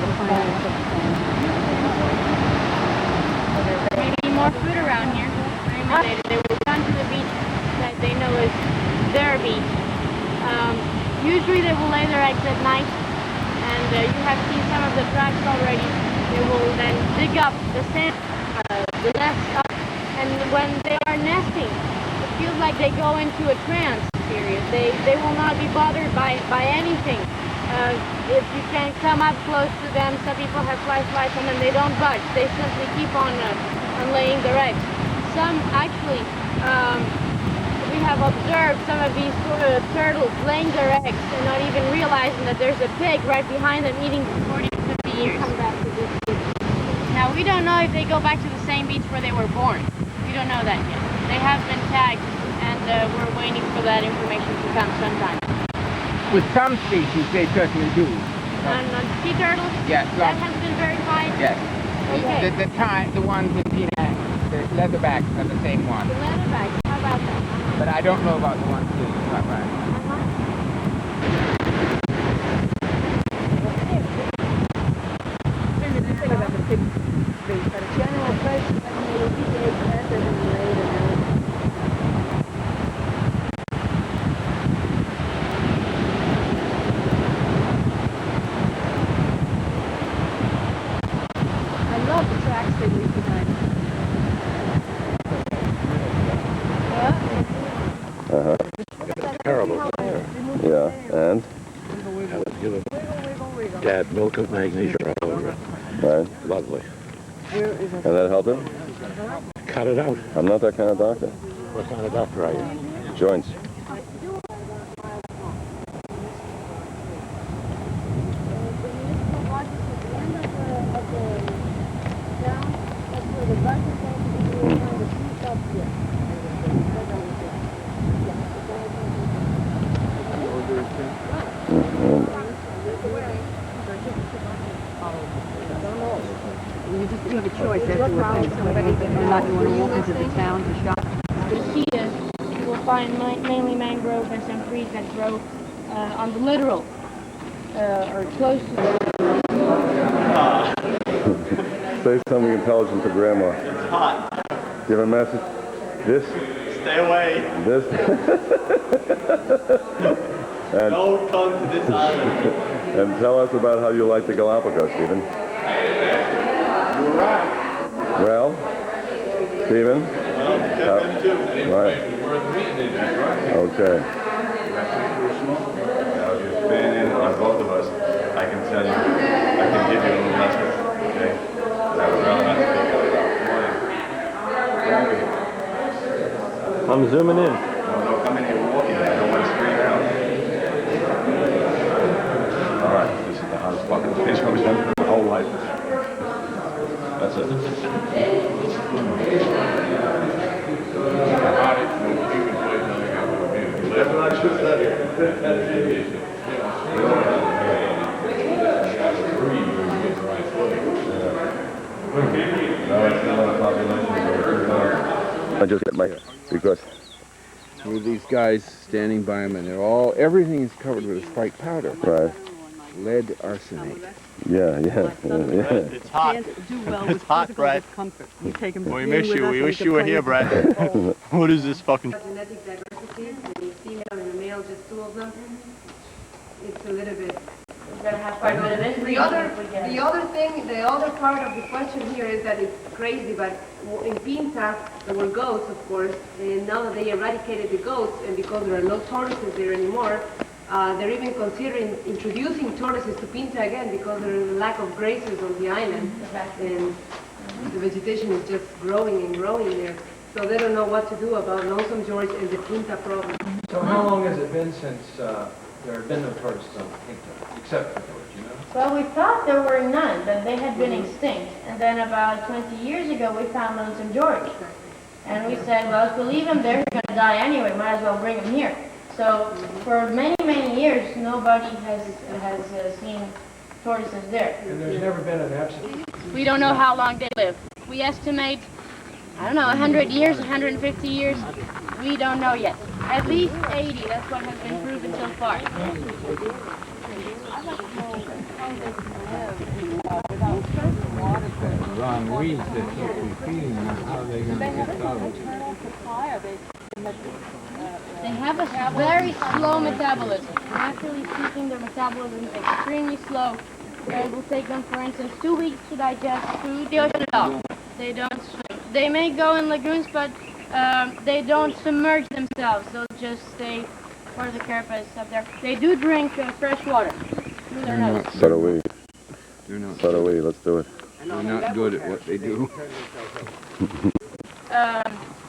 may be more food around here. They will come to the beach that they know is their beach. Usually they will lay their eggs at night, and you have seen some of the tracks already. They will then dig up the sand, the nest up, and when they are nesting, feels like they go into a trance period. They will not be bothered by anything. If you can come up close to them, some people have flashlights and then they don't budge. They simply keep on laying their eggs. Some actually, we have observed some of these turtles laying their eggs and not even realizing that there's a pig right behind them eating for 40 to 50 years. Now, we don't know if they go back to the same beach where they were born. We don't know that yet. They have been tagged, and we're waiting for that information to come sometime. With some species, they certainly do. And sea turtles? Yes. That has been verified? Yes. Okay. The ones with the leatherbacks are the same ones. The leatherbacks, how about that? But I don't know about the ones with the flat back. I love the tracks they leave behind. Uh-huh. Terrible there. Yeah, and? That was given Dad milk of magnesia all over it. Right. Lovely. And that helped him? Cut it out. I'm not that kind of doctor. What kind of doctor are you? Joints. You have a choice afterwards. Somebody or not you want to walk into the town to shop. The key is you will find mainly mangrove and some trees that grow on the littoral or close to the Say something intelligent to Grandma. It's hot. Give a message. This. Stay away. This. And, Don't come to this island. and tell us about how you like the Galapagos, Stephen. You're right. Well, Stephen? Right. Okay. Now, if you've been in on both of us, I can tell you, I can give you a little lesson, okay? I would rather not speak out loud. Come on in. I'm zooming in. No, come in here walking. I don't want to scream out. All right, this is the hottest fucking fish I've done for my whole life. That's it. That's what I should say. I just get my, because With these guys standing by them, and they're all, everything is covered with a spiked powder. Right. Lead arsenate. Yeah. It's hot. Can't do well with It's hot, physical Brett. discomfort. We take them We miss you. We wish you were here, Brett. What is this fucking... Genetic diversity, the female and the male, just two of them. It's a little bit. We're gonna have quite a bit of intrigue. The other part of the question here is that it's crazy, but in Pinta there were goats, of course, and now that they eradicated the goats, and because there are no tortoises there anymore, they're even considering introducing tortoises to Pinta again because there is a lack of grazers on the island, and the vegetation is just growing and growing there. So they don't know what to do about Lonesome George and the Pinta problem. So how long has it been since there have been no tortoises on Pinta, except for George, you know? Well, we thought there were none, that they had been extinct. And then about 20 years ago, we found Lonesome George. And we said, well, if we leave them there, they're going to die anyway, might as well bring them here. So for many, many years, nobody has seen tortoises there. And there's never been an absence. We don't know how long they live. We estimate, I don't know, 100 years, 150 years. We don't know yet. At least 80, that's what has been proven so far. Ron Reed that should be feeding them, how are they going to get those? They have a very slow metabolism. Naturally speaking, their metabolism is extremely slow. It will take them, for instance, 2 weeks to digest food. They don't swim. They may go in lagoons, but they don't submerge themselves. They'll just stay for the carapace up there. They do drink fresh water through their nose. So do we. They're not. So do we. Let's do it. They're not good at what they do.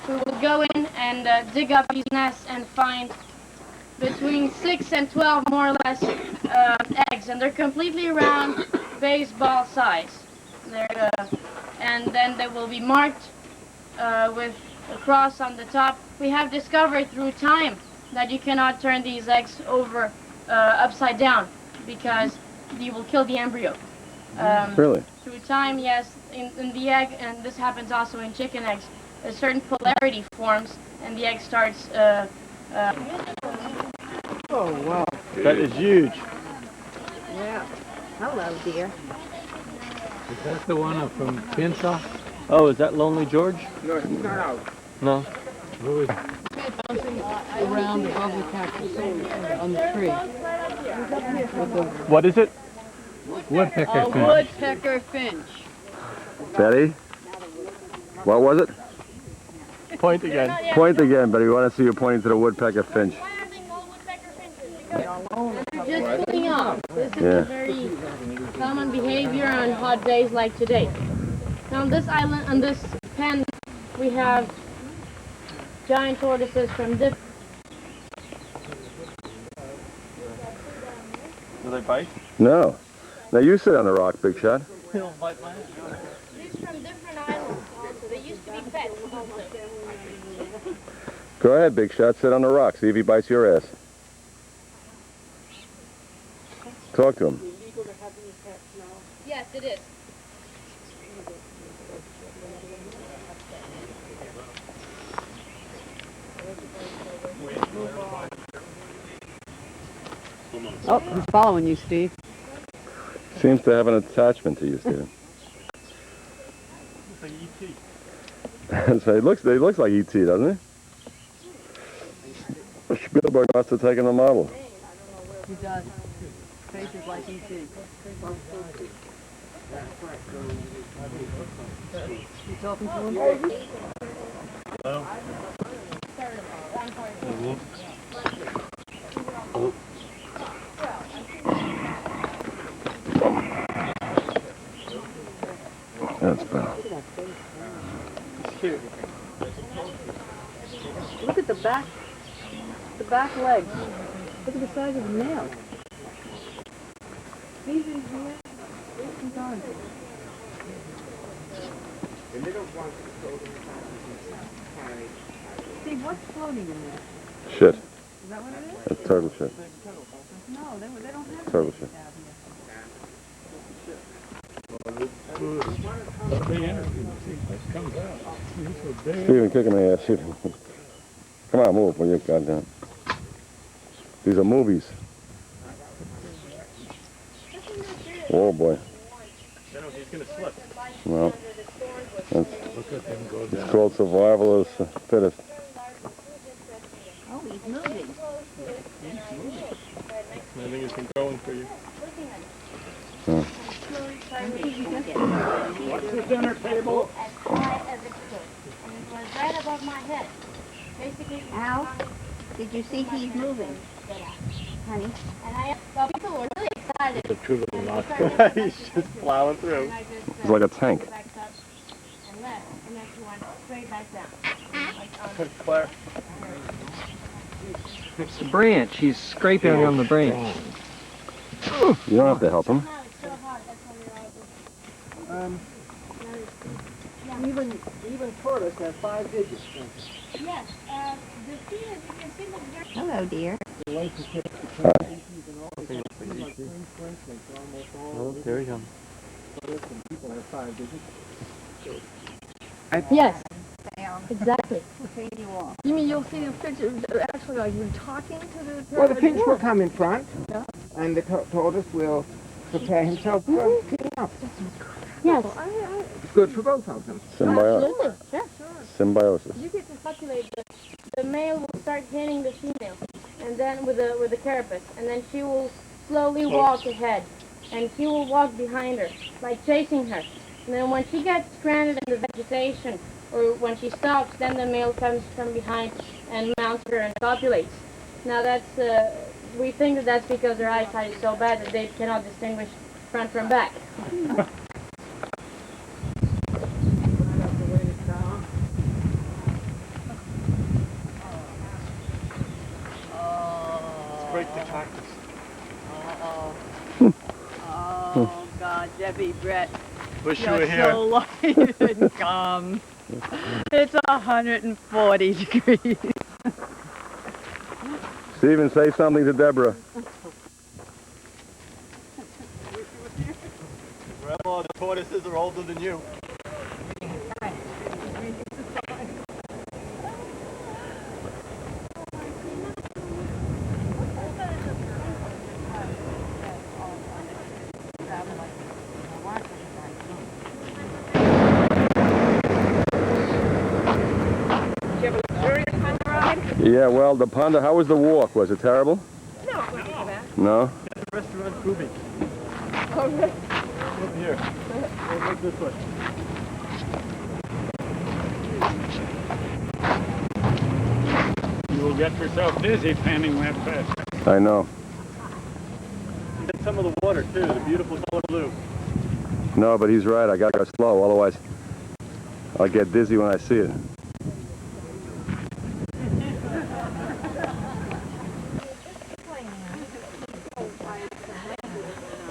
We will go in and dig up these nests and find between 6 and 12 more or less eggs, and they're completely round, baseball size. And then they will be marked with a cross on the top. We have discovered through time that you cannot turn these eggs over upside down because you will kill the embryo. Really? Through time, yes, in the egg, and this happens also in chicken eggs, a certain polarity forms and the egg starts Oh, wow. That is huge. Yeah. Hello, dear. Is that the one from Pinsaw? Oh, is that Lonely George? No, he's not out. No. Who is Bouncing around above the cactus on the tree. What is it? Woodpecker A finch. woodpecker finch. Betty? What was it? Point again. Point again, Betty. We want to see you pointing to the woodpecker finch. They're just cooling off. This is a very common behavior on hot days like today. Now on this island, on this pen, we have giant tortoises from different. Do they bite? No. Now you sit on the rock, Big Shot. They don't bite my These from different islands also. They used to be pets also. Go ahead, Big Shot. Sit on the rock. See if he bites your ass. Talk to him. Yes, it is. Oh, he's following you, Steve. Seems to have an attachment to you, Stephen. So he looks like E.T., doesn't he? Spielberg must have taken the model. He does. Face is like E.T. You talking to him? Hello? That's better. It's cute. Look at the back legs. Look at the size of the nail. These in here, these are Steve, what's floating in there? Shit. Is that what it is? That's turtle shit. No, they don't have Turtle shit. Stephen, kick him in the ass. Shoot him. Come on, move. Will you? Goddamn. These are movies. Oh boy. He's gonna slip. Well, it's called survival of the fittest. Oh, he's moving. I think it's been going for you. Yeah. What's the dinner table? As high as it could. And it was right above my head. Basically, Al, did you see he's moving? Honey? And well, people were really excited. The two little nostrils. He's just plowing through. It's like a tank. And left, and then she went straight back down. Claire. It's the branch. He's scraping on the branch. You don't have to help him. Even tortoise have 5 digits. Yes, the feet, as you can see, look very... Hello, dear. Oh, there he comes. Yes, exactly. You mean you'll see the picture, actually like you're talking to the... Well, the finch will come in front, and the tortoise will prepare himself for picking up. Yes. It's good for both of them. Absolutely, yeah. Symbiosis. You get to calculate the male will start hitting the female, and then with the carapace, and then she will slowly walk ahead, and he will walk behind her, like chasing her. And then when she gets stranded in the vegetation, or when she stops, then the male comes from behind and mounts her and copulates. Now that's, we think that that's because their eyesight is so bad that they cannot distinguish front from back. Let's break the cactus. Oh, God, Debbie, Brett. Wish you you're were here. so lucky you didn't come. It's 140 degrees. Stephen, say something to Deborah. Grandma, the tortoises are older than you. Yeah, well, the Panda, how was the walk? Was it terrible? No, it wasn't so bad. No? Restaurant Kubi. Oh, really? Over here. We'll look this way. You will get yourself dizzy panning that fast. I know. Get some of the water too, the beautiful color blue. No, but he's right. I gotta go slow, otherwise I'll get dizzy when I see it.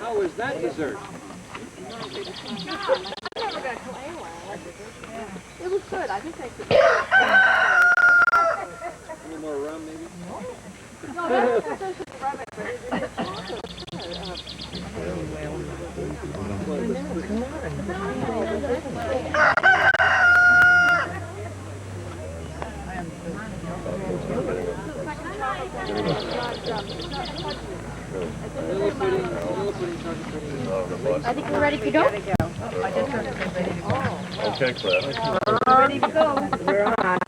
How was that dessert? It was good. I think I could. A little more rum, maybe? No, that's just rabbit, but it's also I think we're ready to go. Okay, Claire. ready to go. We're on.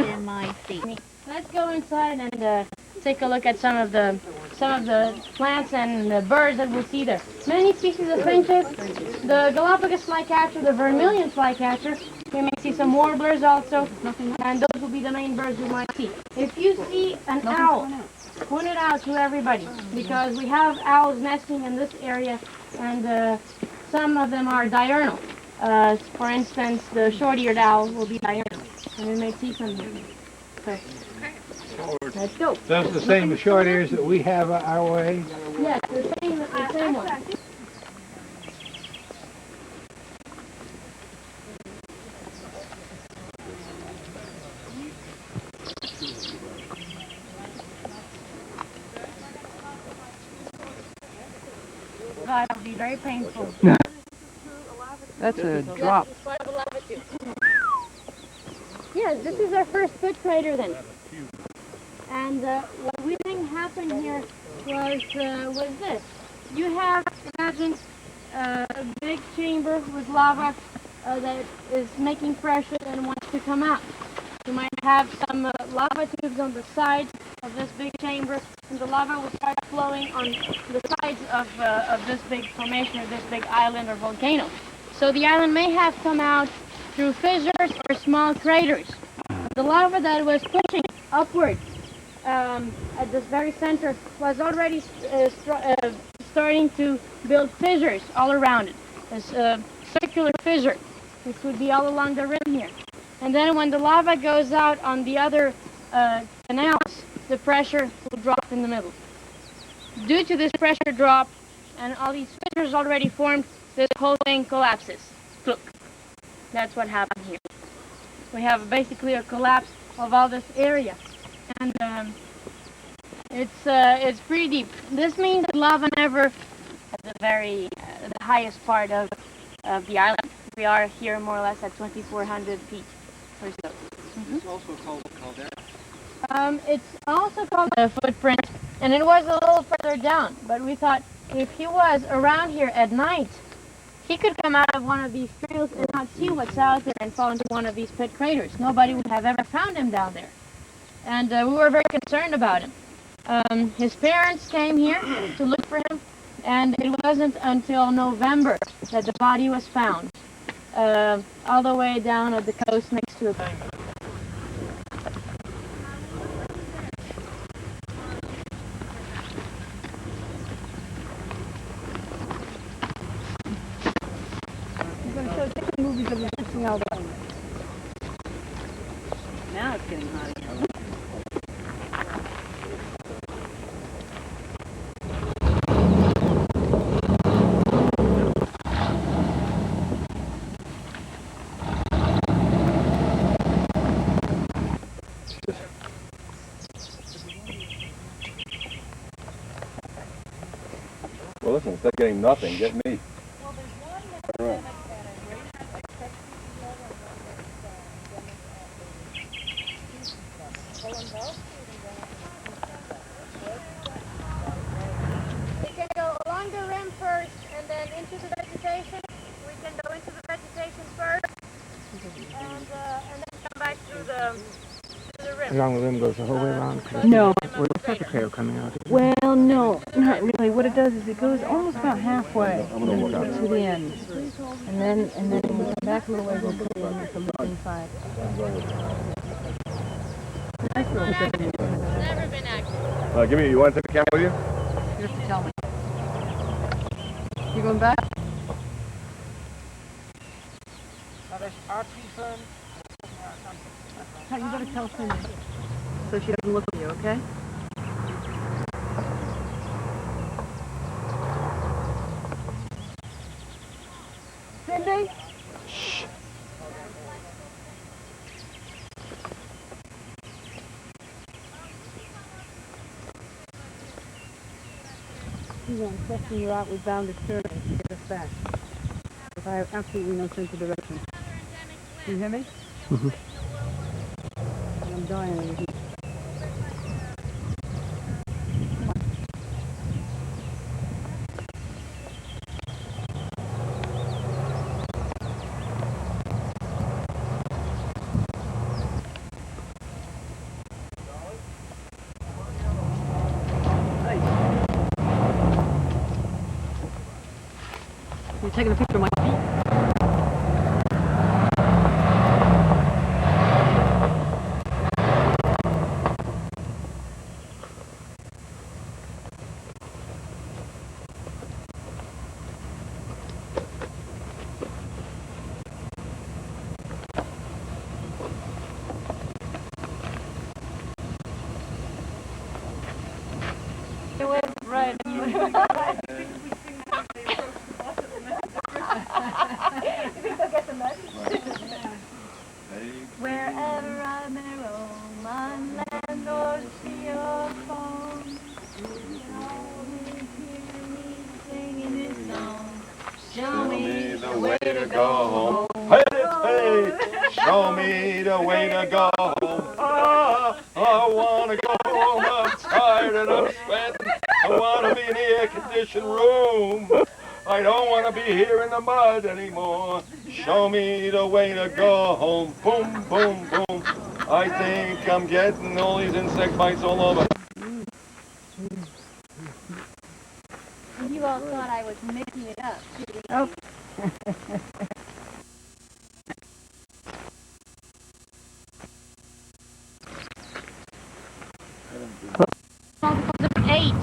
In my seat. Let's go inside and take a look at some of the plants and the birds that we'll see there. Many species of finches, the Galapagos flycatcher, the vermilion flycatcher. We may see some warblers also, and those will be the main birds we might see. If you see an owl, point it out to everybody, because we have owls nesting in this area, and some of them are diurnal. For instance, the short-eared owl will be diurnal, and we may see some here. So, let's go. That's the same short ears that we have our way. Yes, the same one. God, it would be very painful. That's a drop. Yes, this is our first pit crater then. And what we think happened here was this. You have, imagine, a big chamber with lava that is making pressure and wants to come out. You might have some lava tubes on the sides of this big chamber, and the lava will start flowing on the sides of this big formation, or this big island or volcano. So the island may have come out through fissures or small craters. The lava that was pushing upward at this very center was already starting to build fissures all around it. This circular fissure. This would be all along the rim here. And then when the lava goes out on the other canals, the pressure will drop in the middle. Due to this pressure drop and all these fissures already formed, this whole thing collapses. Look, that's what happened here. We have basically a collapse of all this area, and it's pretty deep. This means that lava never at the highest part of the island. We are here more or less at 2,400 feet or so. It's also called a caldera. It's also called a footprint, and it was a little further down, but we thought if he was around here at night, he could come out of one of these trails and not see what's out there and fall into one of these pit craters. Nobody would have ever found him down there. And we were very concerned about him. His parents came here to look for him. And it wasn't until November that the body was found, all the way down at the coast next to it. You're going to show different movies of the fishing out there. Now it's getting hot again. Well, listen, instead of getting nothing, get me. Right. We can go along the rim first and then into the vegetation. We can go into the vegetation first and then come back through the rim. Along the rim goes the whole way around? No. Well, it's like a trail coming out. Well, no, not really. What it does is it goes almost about halfway to the end, and then we come back a little way, we'll put in from the inside. Nice little thing. Never been active. Give me, you want to take the camera with you? You have to tell me. You going back? You better tell Cindy so she doesn't look at you, okay? Cindy? Shh. I'm testing you out with bounded turn to get us back. If I have absolutely no sense of direction. Can you hear me? Mm-hmm. I'm dying over here. You're taking a picture of my feet. Right. Wherever I may roam, on land or sea or foam, you can always hear me singing this song. Show me the way to go home. Hey, hey, show me the way to go home. I want to go home. I'm tired and I'm sweating. I want to be in the air-conditioned room. I don't want to be here in the mud anymore. Show me the way to go home. Boom, boom, boom. I think I'm getting all these insect bites all over. You all thought I was making it up. Oh. Multiples of 8,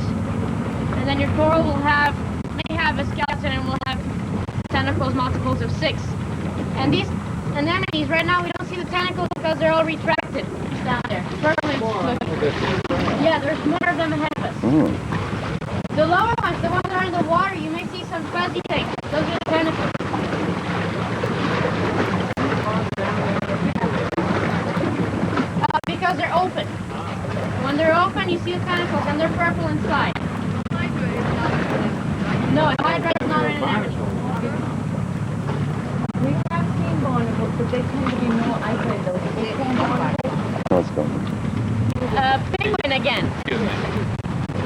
and then your coral may have a skeleton and will have tentacles multiples of 6. And these anemones, right now we don't see the tentacles because they're all retracted down there. Yeah, there's more of them ahead of us. The lower ones, the ones that are in the water, you may see some fuzzy things. Those are the tentacles. Because they're open. When they're open, you see the tentacles, and they're purple inside. No, hydra is not an anemone. We have seen barnacles, but they tend to be more isolated. Let's go. Penguin again.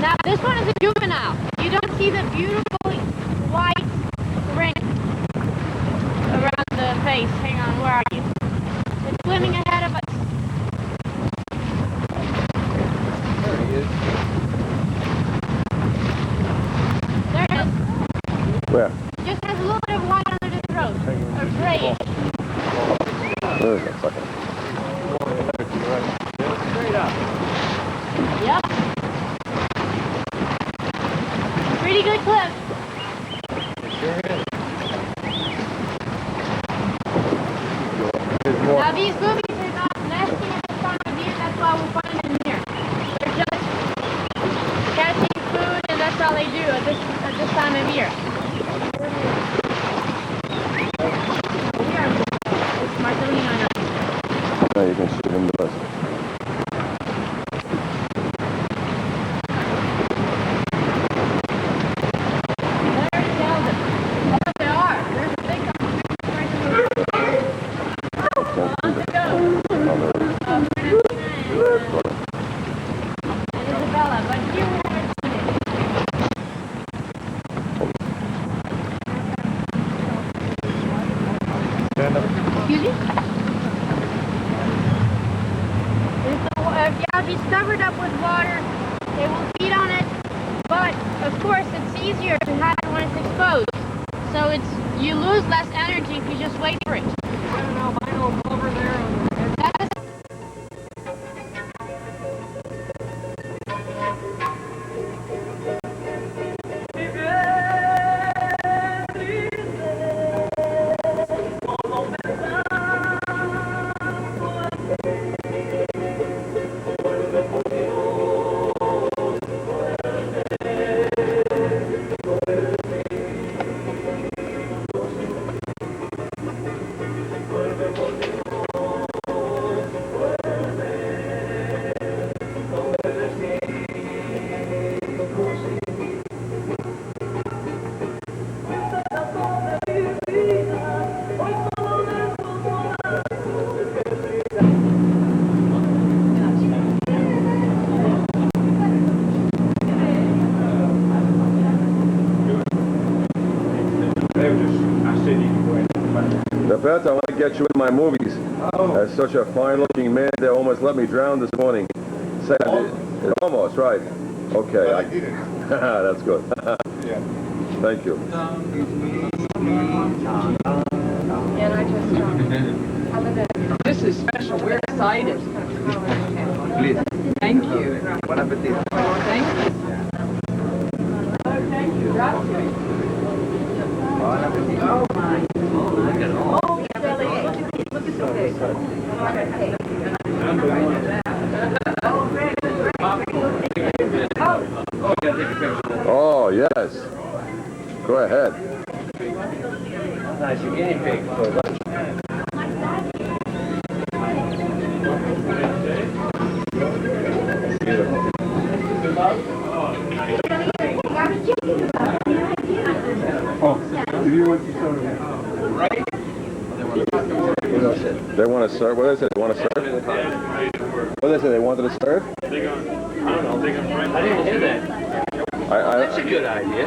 Now, this one is a juvenile. You don't see the beautiful white ring around the face. Hang on, where are you? It's swimming ahead of us. There he is. Where? Just has a little bit of white under the throat. Or grayish. Wait a second. Straight up. Yep. Pretty good clip. It sure is. Now these boobies are not nesting at this time of year, that's why we find them here. They're just catching food and that's all they do at this time of year. It's Marcelino now. Now you can shoot him the best. There's Sheldon. Oh, they are. There's a big concentration right in the Isabella, but here we haven't seen it. Excuse me? If he's covered up with water, they will feed on it, but of course it's easier to have it when it's exposed. So you lose less energy if you just wait for it. I don't know, mine will over there. Beth, I want to get you in my movies. As such a fine-looking man, they almost let me drown this morning. Almost, right. Okay. I did it. That's good. Yeah. Thank you. And I just, this is special. We're excited. Please. Thank you. Bon appetit. Thank you. Thank you. Grazie. Bon appetit. Oh my. Oh, Shelly, look at the face. Oh, yes. Go ahead. Nice guinea pig for lunch. Oh, do you want to serve? Right? They want to serve? What did they say? They want to serve? What did they say? They wanted to serve? I didn't hear that. That's a good idea.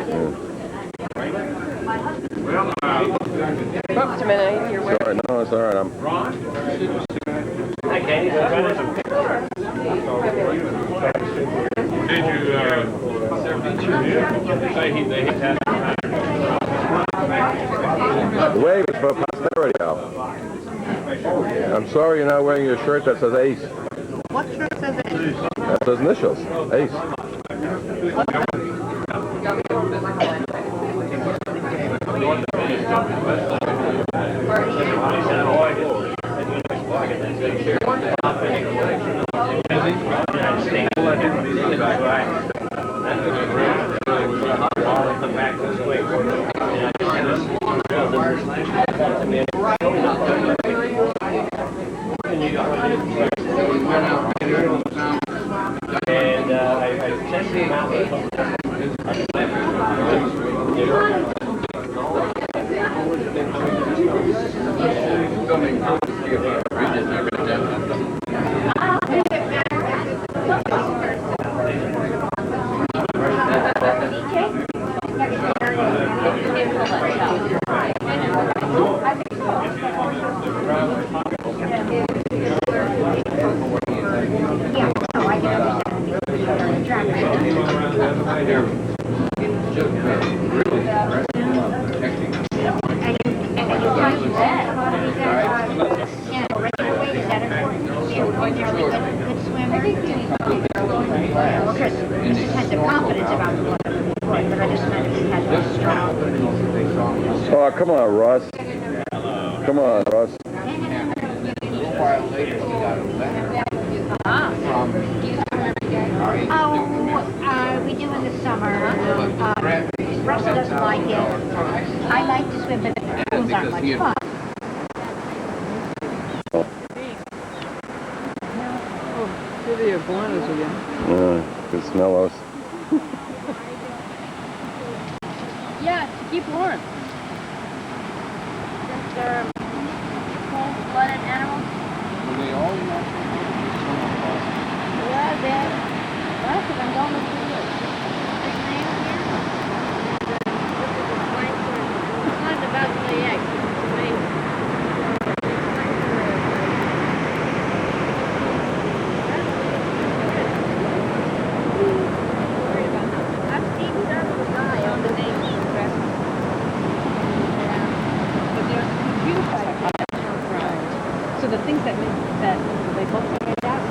Oops, a minute. You're wearing. Sorry, no, it's all right. Okay, Did you say they had The wave is for posterity, Al. I'm sorry you're not wearing your shirt that says Ace. What shirt says Ace? That says initials. Ace. And I tested him out with had no strong. Oh, come on, Russ. Come on, Russ. A little while later, he got a letter from We do in the summer. Russell doesn't like it. I like to swim, but the pools aren't much fun. Here the iguanas again. Good smell us. Yeah, to keep warm. Since they're cold-blooded animals. Were they all natural? Yeah, they're lots of them don't look too good. It's not about to lay eggs. It's amazing. I've seen several die on the Navy vessels. But there's computerized so the things that make that they both make that.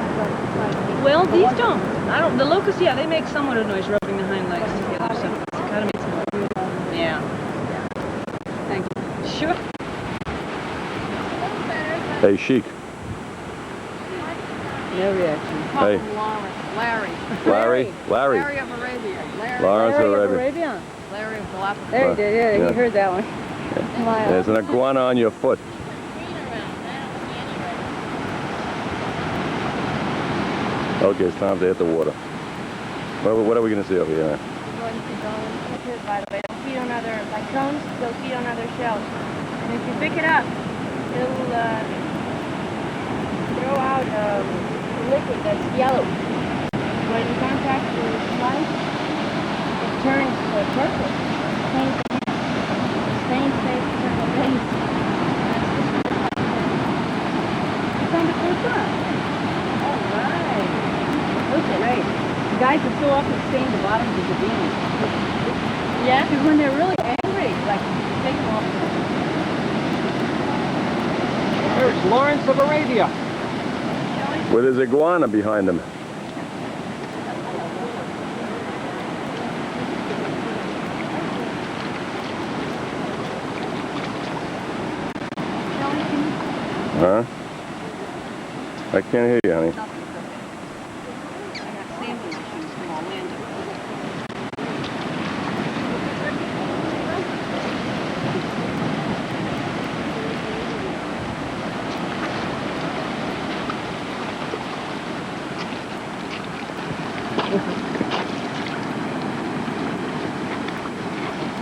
Well, these don't. I don't. The locusts, yeah, they make somewhat of noise rubbing the hind legs together. So it kind of makes noise. Yeah. Thank you. Sure. Hey, Sheik. No reaction. Hey. Larry. Larry? Larry. Larry of Arabia. Lawrence of Larry of Arabia. Arabia. Larry of Galapagos. There he did, yeah, He heard that one. There's an iguana on your foot. Okay, it's time to hit the water. What are we going to see over here? We're going to go into it, by the way. They'll feed on other, like cones, they'll feed on other shells. And if you pick it up, it'll throw out a liquid that's yellow. When in contact with light, it turns purple. Stains the face, turn the face. You found the first one? All right. Look at it. The guys that so often stain the bottoms of the beans. Yeah? Because when they're really angry, like, take them off. There's Lawrence of Arabia. With his iguana behind him. Huh? I can't hear you, honey.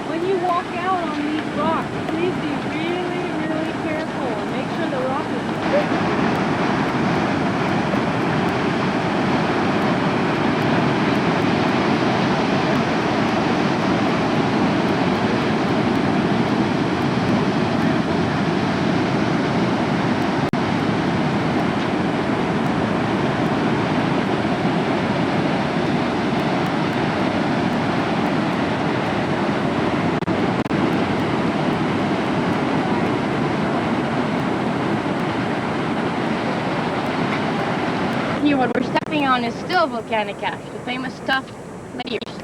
When you walk out on these rocks, please be really, really careful and make sure the rock is thick. Here, what we're stepping on is still volcanic ash, the famous tuff layers.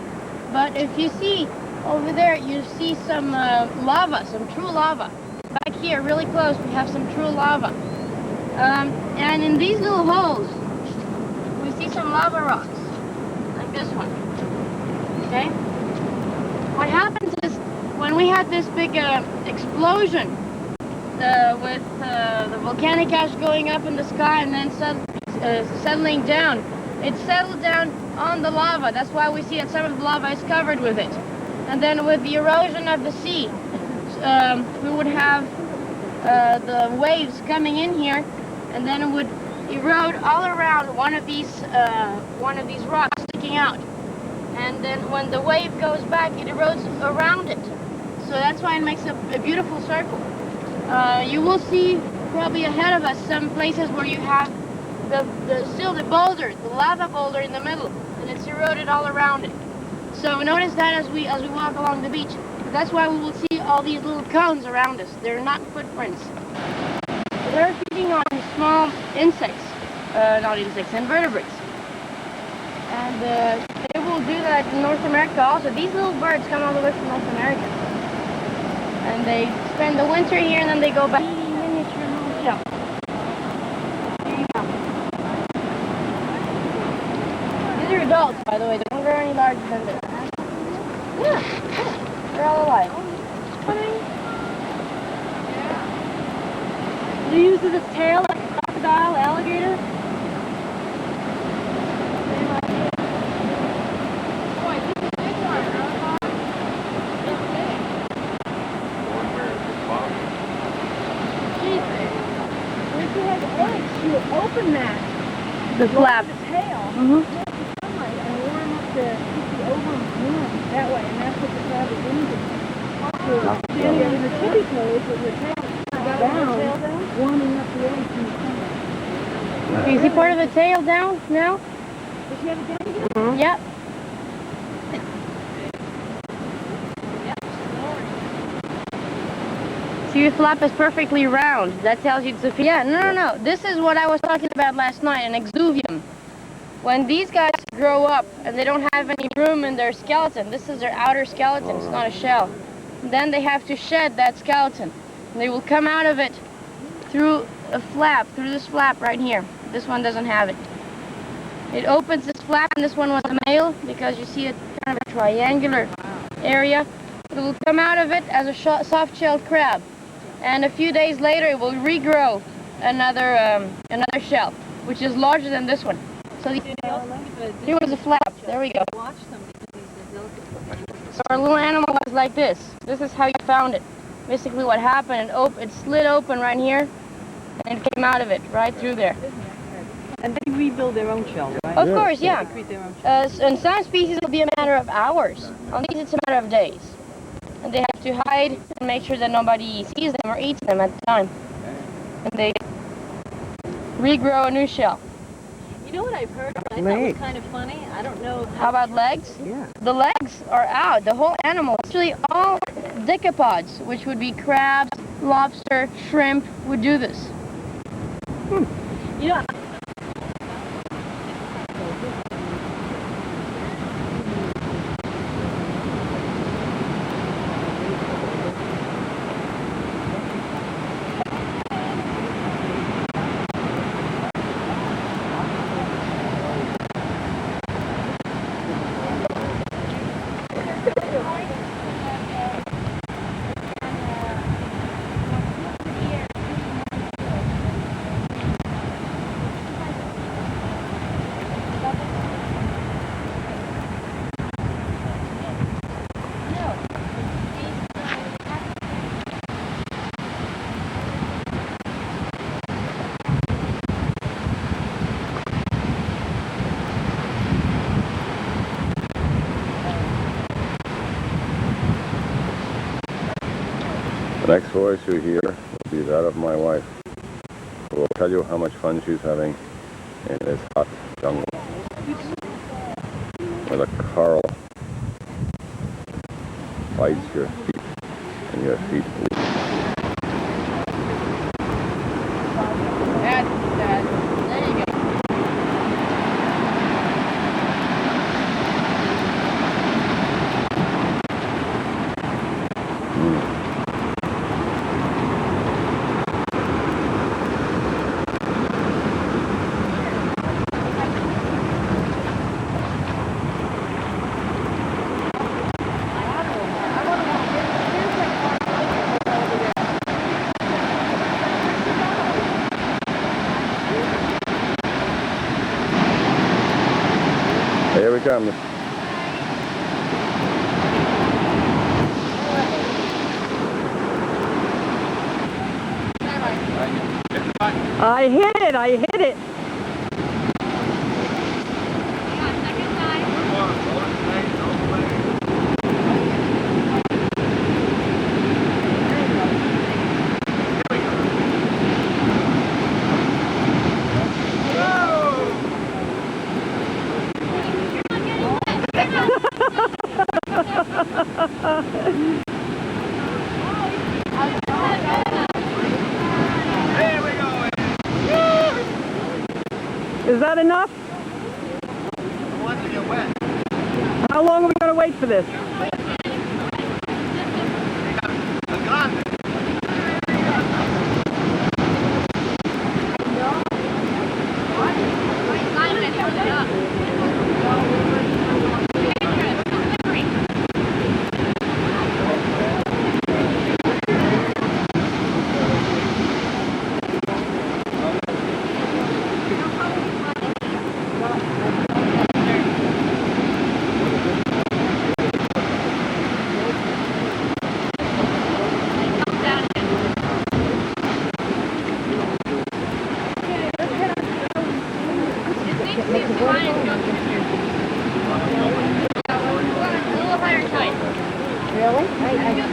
But if you see over there, you see some lava, some true lava. Back here, really close, we have some true lava. And in these little holes, we see some lava rocks, like this one. Okay? What happens is, when we had this big explosion with the volcanic ash going up in the sky and then settling down, it settled down on the lava. That's why we see that some of the lava is covered with it. And then with the erosion of the sea, we would have the waves coming in here, and then it would erode all around one of these rocks sticking out. And then when the wave goes back, it erodes around it. So that's why it makes a beautiful circle. You will see probably ahead of us some places where you have still the boulder, the lava boulder in the middle, and it's eroded all around it. So notice that as we walk along the beach. That's why we will see all these little cones around us. They're not footprints. They're feeding on small insects, not insects, invertebrates. And they will will do that in North America also. These little birds come all the way from North America. And they spend the winter here and then they go back. Miniature little shell. Here you go. These are adults, by the way. They don't grow any larger than this. Yeah, they're all alive. Do you use its tail like a crocodile, alligator? You open that. The flap. The tail. Mm-hmm. And warm up the ovum warm that way, and that's what the crab is doing. Standing on her tippy toes with her tail down, warming up the eggs in the stomach. Okay, you see part of the tail down now? Does she have it down again? Mm-hmm. Yep. See, your flap is perfectly round. That tells you it's a... Yeah, no. This is what I was talking about last night, an exuvium. When these guys grow up and they don't have any room in their skeleton, this is their outer skeleton, it's not a shell. Then they have to shed that skeleton. And they will come out of it through a flap, through this flap right here. This one doesn't have it. It opens this flap, and this one was a male because you see it kind of a triangular area. It will come out of it as a soft-shelled crab. And a few days later it will regrow another shell, which is larger than this one. So here was a flap. There we go. So our little animal was like this. This is how you found it. Basically what happened, it slid open right here, and it came out of it, right through there. And they rebuild their own shell, right? Of course, yeah. They create their own shell. And some species will be a matter of hours. On these it's a matter of days. And they have to hide and make sure that nobody sees them or eats them at the time. And they regrow a new shell. You know what I've heard? I thought was kind of funny. I don't know. How about legs? Yeah. The legs are out. The whole animal. Actually, all decapods, which would be crabs, lobster, shrimp, would do this. You know. The next voice you hear will be that of my wife, who will tell you how much fun she's having in this hot jungle where the coral bites your feet and your feet bleed. There you go. Here we come. I hit it. Is that enough? Once you get wet. How long are we going to wait for this?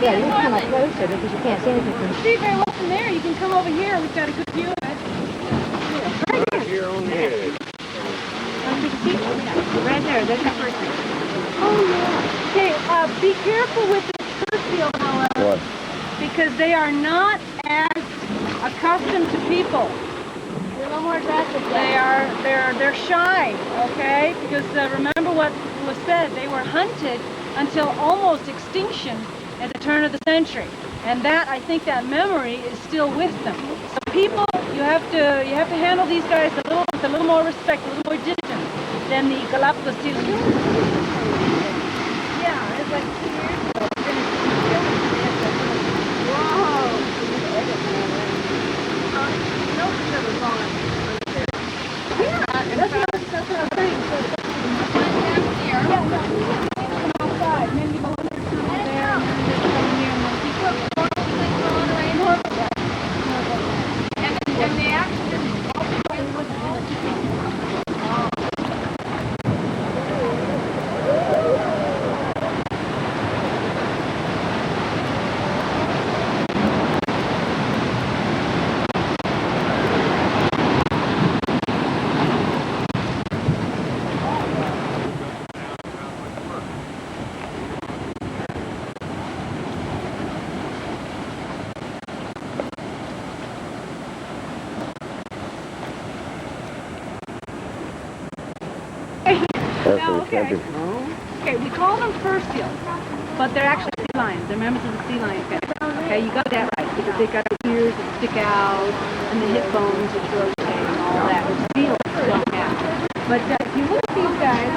Yeah, you come up closer because you can't see anything from See very well from there. You can come over here. We've got a good view of it. Right here on the head. right there. There's the first thing. Oh, yeah. Okay, be careful with the turf field, however. What? Because they are not as accustomed to people. They're a little more aggressive. They're shy, okay? Because remember what was said, they were hunted until almost extinction at the turn of the century. And that, I think that memory is still with them. So people, you have to handle these guys with a little more respect, a little more distance than the Galapagos seals do. Yeah, it's like 2 years ago. Whoa! No, it was on. Yeah, that's what I'm saying. Outside, and then you go in there, and then just come here, and then keep going. And they actually didn't Okay, we call them fur seals, but they're actually sea lions. They're members of the sea lion family. Okay, you got that right, because they got ears that stick out, and the hip bones which rotate, and all that, which seals don't have. But if you look at these guys,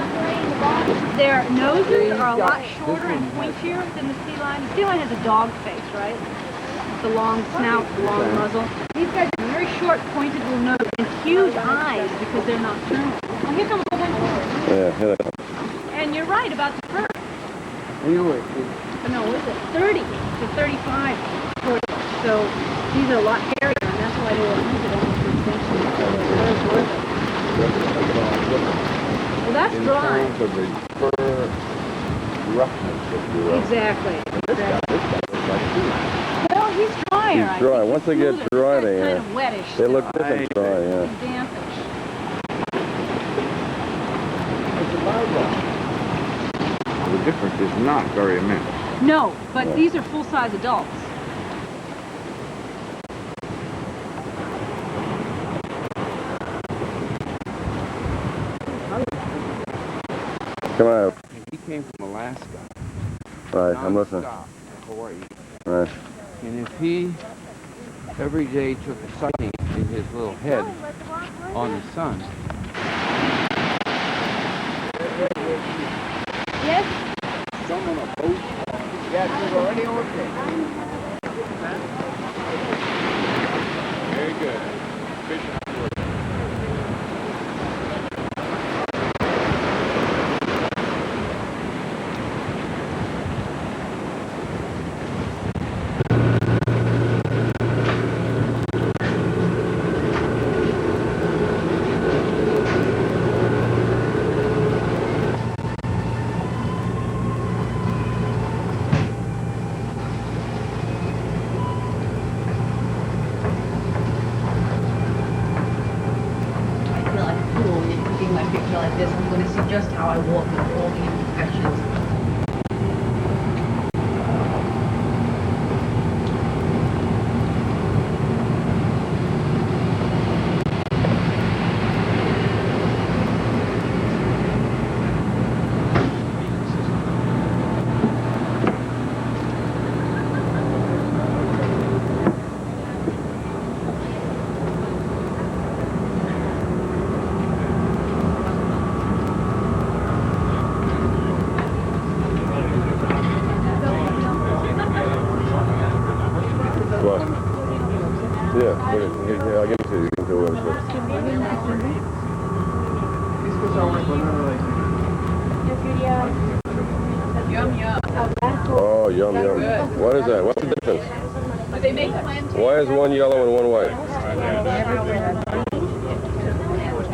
their noses are a lot shorter and pointier than the sea lion. The sea lion has a dog face, right? The long snout, the long muzzle. These guys have very short, pointed little noses and huge eyes because they're nocturnal. Oh, here comes a whole bunch more. Yeah, here they come. And you're right about the fur. Anyway, No, is it 30 to 35? So these are a lot hairier, and that's why they were hunted almost extinction. Well, that's In dry. terms of the fur roughness, if you will. Exactly. This guy looks like too. Well, he's drier. He's dry. Once they get dry, Kind of wettish. they look still. different dry, yeah. Dampish. The difference is not very immense. No, but these are full-size adults. Come on. He came from Alaska. Right, I'm listening. Non-stop to Hawaii. Right. And if he every day took a sighting in his little head on the sun. Yes? some on a boat. Yes, we're already on there. Very good. Fishing. I'll give it to you. You can do whatever. Oh, yum, yum. What is that? What's the difference? They make plantains. Why is one yellow and one white?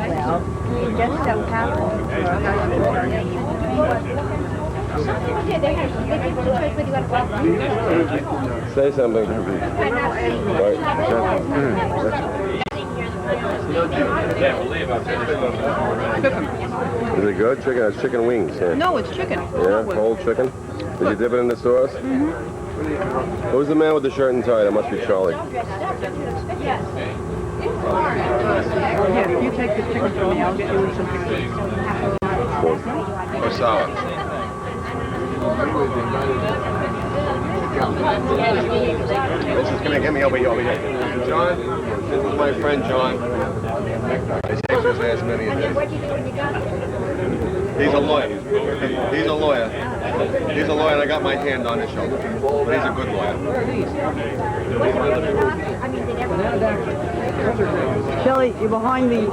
Well, you just don't have Say something. Right. Is it good? Chicken? It's chicken wings. Yeah. No, it's chicken. Yeah, whole chicken. Did you dip it in the sauce? Mm-hmm. Who's the man with the shirt and tie? That must be Charlie. Here, you take the chicken from me. I'll get you some pictures. Or sour. This is gonna get me over here. John, this is my friend John. I saved his ass many a day. He's a lawyer. He's a lawyer. He's a lawyer, and I got my hand on his shoulder. But he's a good lawyer. Shelley, you're behind the...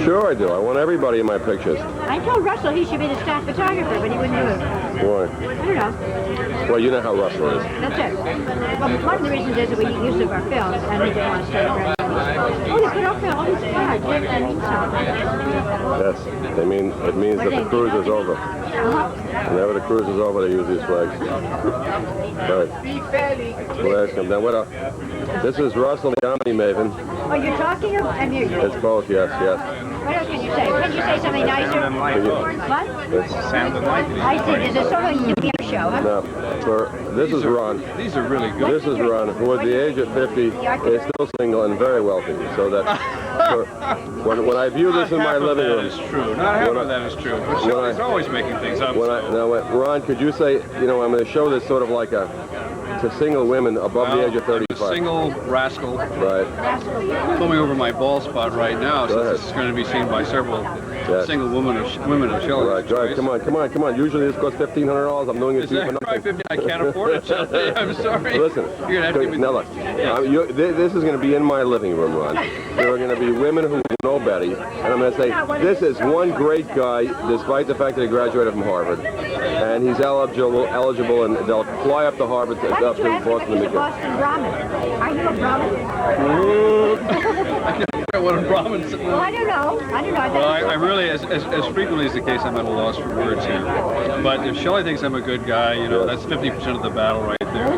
Sure I do. I want everybody in my pictures. I told Russell he should be the staff photographer, but he wouldn't do it. Why? I don't know. Well, you know how Russell is. That's it. Well, one of the reasons is that we use of our films, and he didn't want to start around. Oh, they put up there all these flags. That means something. Yes. It means that the cruise is over. Whenever the cruise is over, they use these flags. Right. Well, ask him. Then what else? This is Russell, the Omni Maven. Oh, you're talking or I'm here? It's both, yes, yes. What else can you say? Can you say something nicer? What? Sounded like it. I see. There's a sort of New Year show, huh? No. This is Ron. These are really good. This is Ron, who at the age of 50 is still single and very wealthy. So that when I view this in my living room, That is true. Not half of that is true. But Shelley's always making things up. Ron, could you say, I'm going to show this sort of like to single women above the age of 35. I'm a single rascal. Right. Filming over my bald spot right now, since this is going to be seen by several single women of Shelley. Right, right. Come on. Usually this costs $1,500. I'm doing it Is cheap that for nothing. right? 50? I can't afford it, Shelley. I'm sorry. Listen, You're gonna have to give me... now look, this is going to be in my living room, Ron. There are going to be women who know Betty, and I'm going to say, this is one great guy, despite the fact that he graduated from Harvard, and he's eligible, and they'll fly up to Harvard, up to Boston to meet him. Boston Brahmin. Are you a Brahmin? I can't figure out what a Brahmin is. Well, I don't know. Well, I really, as frequently as the case, I'm at a loss for words here. But if Shelley thinks I'm a good guy, that's 50% of the battle right there.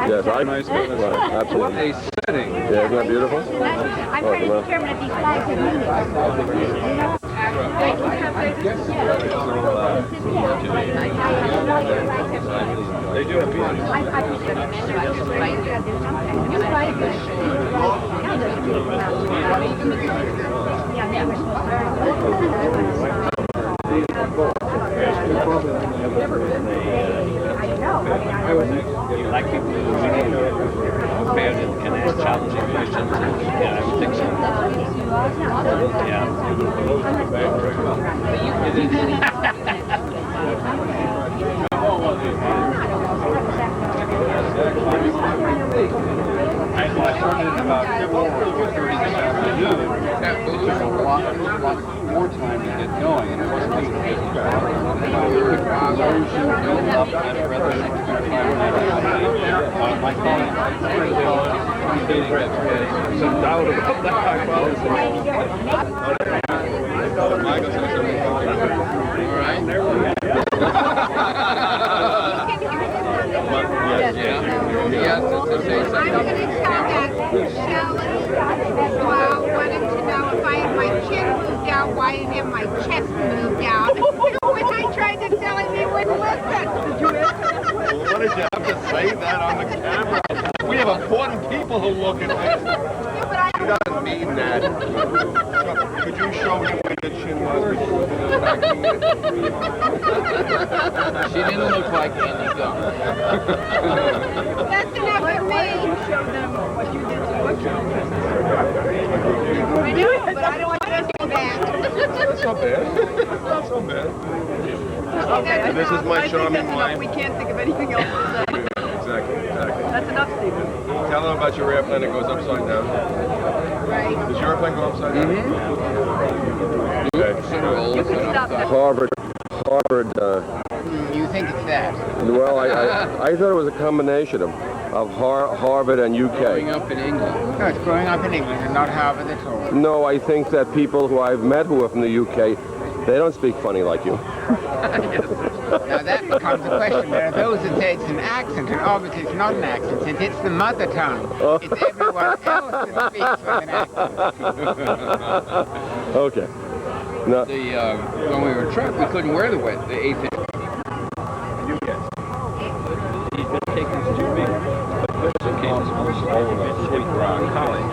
Yes, Nice. absolutely. What a setting. Yeah, isn't that beautiful? I'm trying to determine if these flags have meaning. They do have meaning. Like people who prepared and ask challenging questions. Yeah, I would think so. I started about 30 this afternoon. It took a lot more time to get going, and it wasn't easy. My colleague, some doubt about that. I'm going to tell that Sheldon Blau wanted to know if I had my chin moved out, why I didn't have my chest moved out. When I tried to tell him, he wouldn't listen. Did you What did you have to say that on the camera? We have important people who look at this. He doesn't mean that. Could you show me where your chin was before the vaccine? She didn't look like Andy Gum. That's enough for me. Show them what you did to what I know, but I don't want to see that. That's not bad. That's not so bad. Okay, This is my charming wife. We can't think of anything else to say. exactly. That's enough, Stephen. Tell them about your airplane that goes upside down. Right. Does your airplane go upside down? You can stop that. Harvard. You think it's that? Well, I thought it was a combination of Harvard and UK. Growing up in England. No, it's growing up in England and not Harvard at all. No, I think that people who I've met who are from the UK, they don't speak funny like you. Now that becomes a question. There are those that say it's an accent, and obviously it's not an accent, since it's the mother tongue. It's everyone else that speaks with an accent. Okay. No. When we were in truck, we couldn't wear the eighth inch. He's going to take these two big suitcases over to Sweet Rock College.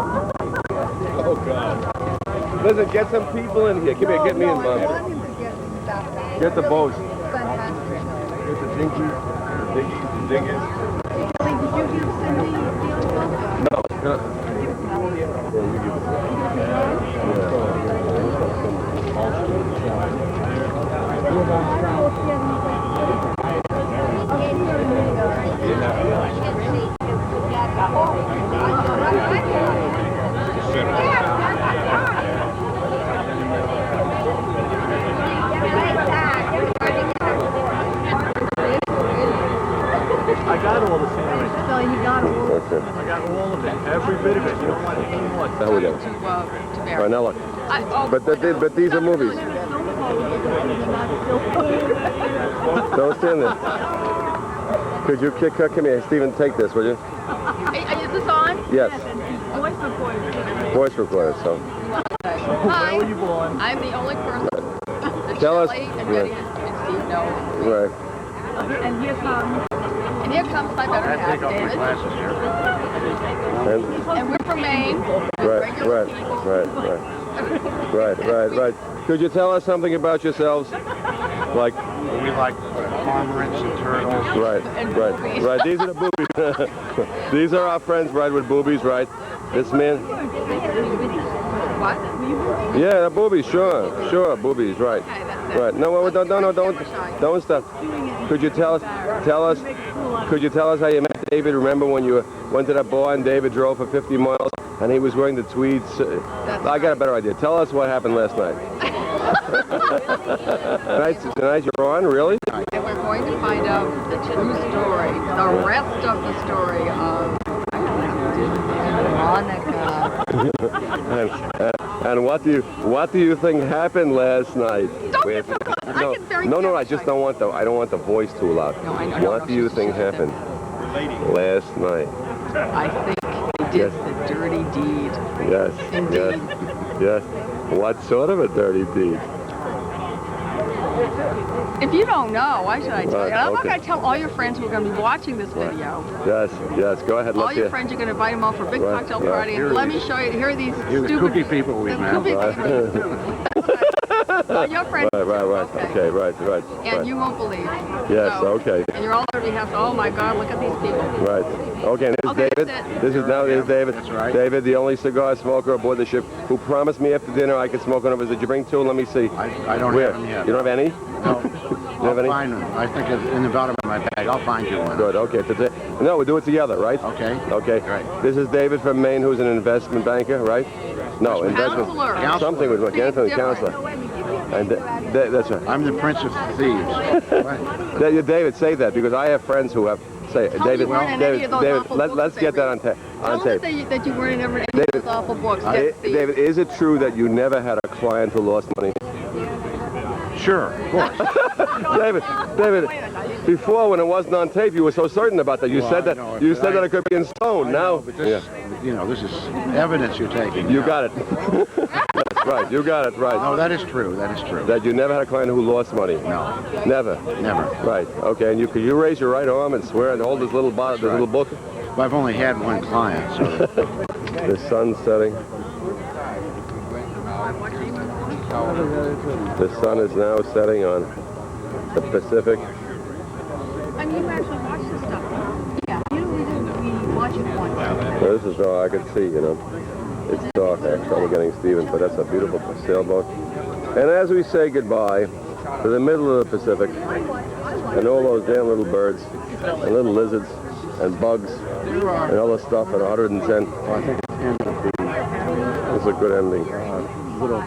Oh, God. Listen, get some people in here. Come here, get me in, Mom. Get the boats. Get the dinkies. No. I got all the scenery. So he got a wolf. Okay. I got all of it, every bit of it. You don't want anything more. Now we go. To bear. Right, now look. But these are movies. Don't stand there. Could you come here, Stephen? Take this, will you? Is this on? Yes. Voice recorder. Voice recorder. So. Hi. Where were you born? I'm the only person that Tell us. Shelley and Betty and Steve know. Right. And here comes my better half, David. And we're from Maine. Right. Could you tell us something about yourselves? Like. We like cormorants and turtles. Right. These are the boobies. These are our friends, right, with boobies, right? This man. What? Yeah, the boobies, sure, boobies, right. Right. No, don't stop. Could you tell us? Could you tell us how you met David? Remember when you went to that bar and David drove for 50 miles and he was wearing the tweeds? I got a better idea. Tell us what happened last night. Tonight you're on, really? And we're going to find out the true story, the rest of the story of Monica. and what do you think happened last night? No, I just don't want the voice too loud. No, I know. What do you think happened last night? I think he did the dirty deed. Yes. Indeed. Yes. What sort of a dirty deed? If you don't know, why should I tell you? And I'm not Okay. going to tell all your friends who are going to be watching this video. Yes. Go ahead. All Let's your hear. friends, you're going to invite them all for a big Right, cocktail yeah. party. And let me show you. Here are these You're the stupid kooky people we met. your friends. Right. Okay, right. And you won't believe. Yes, So, okay. And you're all going to have to, oh my God, look at these people. Right. Okay, and this Okay, is David. that's it. This is David. That's right. David, the only cigar smoker aboard the ship, who promised me after dinner I could smoke one of his. Did you bring two? Let me see. I don't Where? have them yet. You don't have any? No. You have any? I'll find them. I think it's in the bottom of my bag. I'll find you one. Good. Okay. No, we'll do it together, right? Okay. Okay. Right. This is David from Maine, who's an investment banker, right? No, investment. Counselor. Something with Different. counselor. And that's right. I'm the prince of thieves. What? David, say that because I have friends who have. Say, Tell David. you weren't in any of those awful books Let's they get that read. on tape. Tell them that you weren't in any of those awful books. David, is it true that you never had a client who lost money? Sure, of course. David, before when it wasn't on tape, you were so certain about that. You Well, said I that know, you but said that it could be in stone. Now, But this, this is evidence you're taking. you now. got it. That's right. You got it right. No, that is true. That is true. That you never had a client who lost money. No. Never. Never. Right. Okay. And you raise your right arm and swear and hold this little bottle, this little book. Well, I've only had one client, so. The sun's setting. The sun is now setting on the Pacific I mean, you actually watch this stuff, huh? Yeah. Usually we watch it once. Well, this is all I can see, you know. It's dark, actually. I'm getting Stevens, but that's a beautiful sailboat. And as we say goodbye to the middle of the Pacific, and all those damn little birds, and little lizards, and bugs, and other stuff at 110. Well, I think it's the end of the... This is a good ending. Little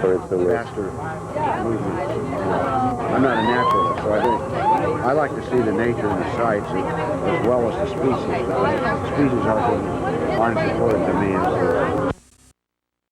faster movement. I'm not a naturalist, so I like to see the nature and the sights as well as the species. The species aren't important to me.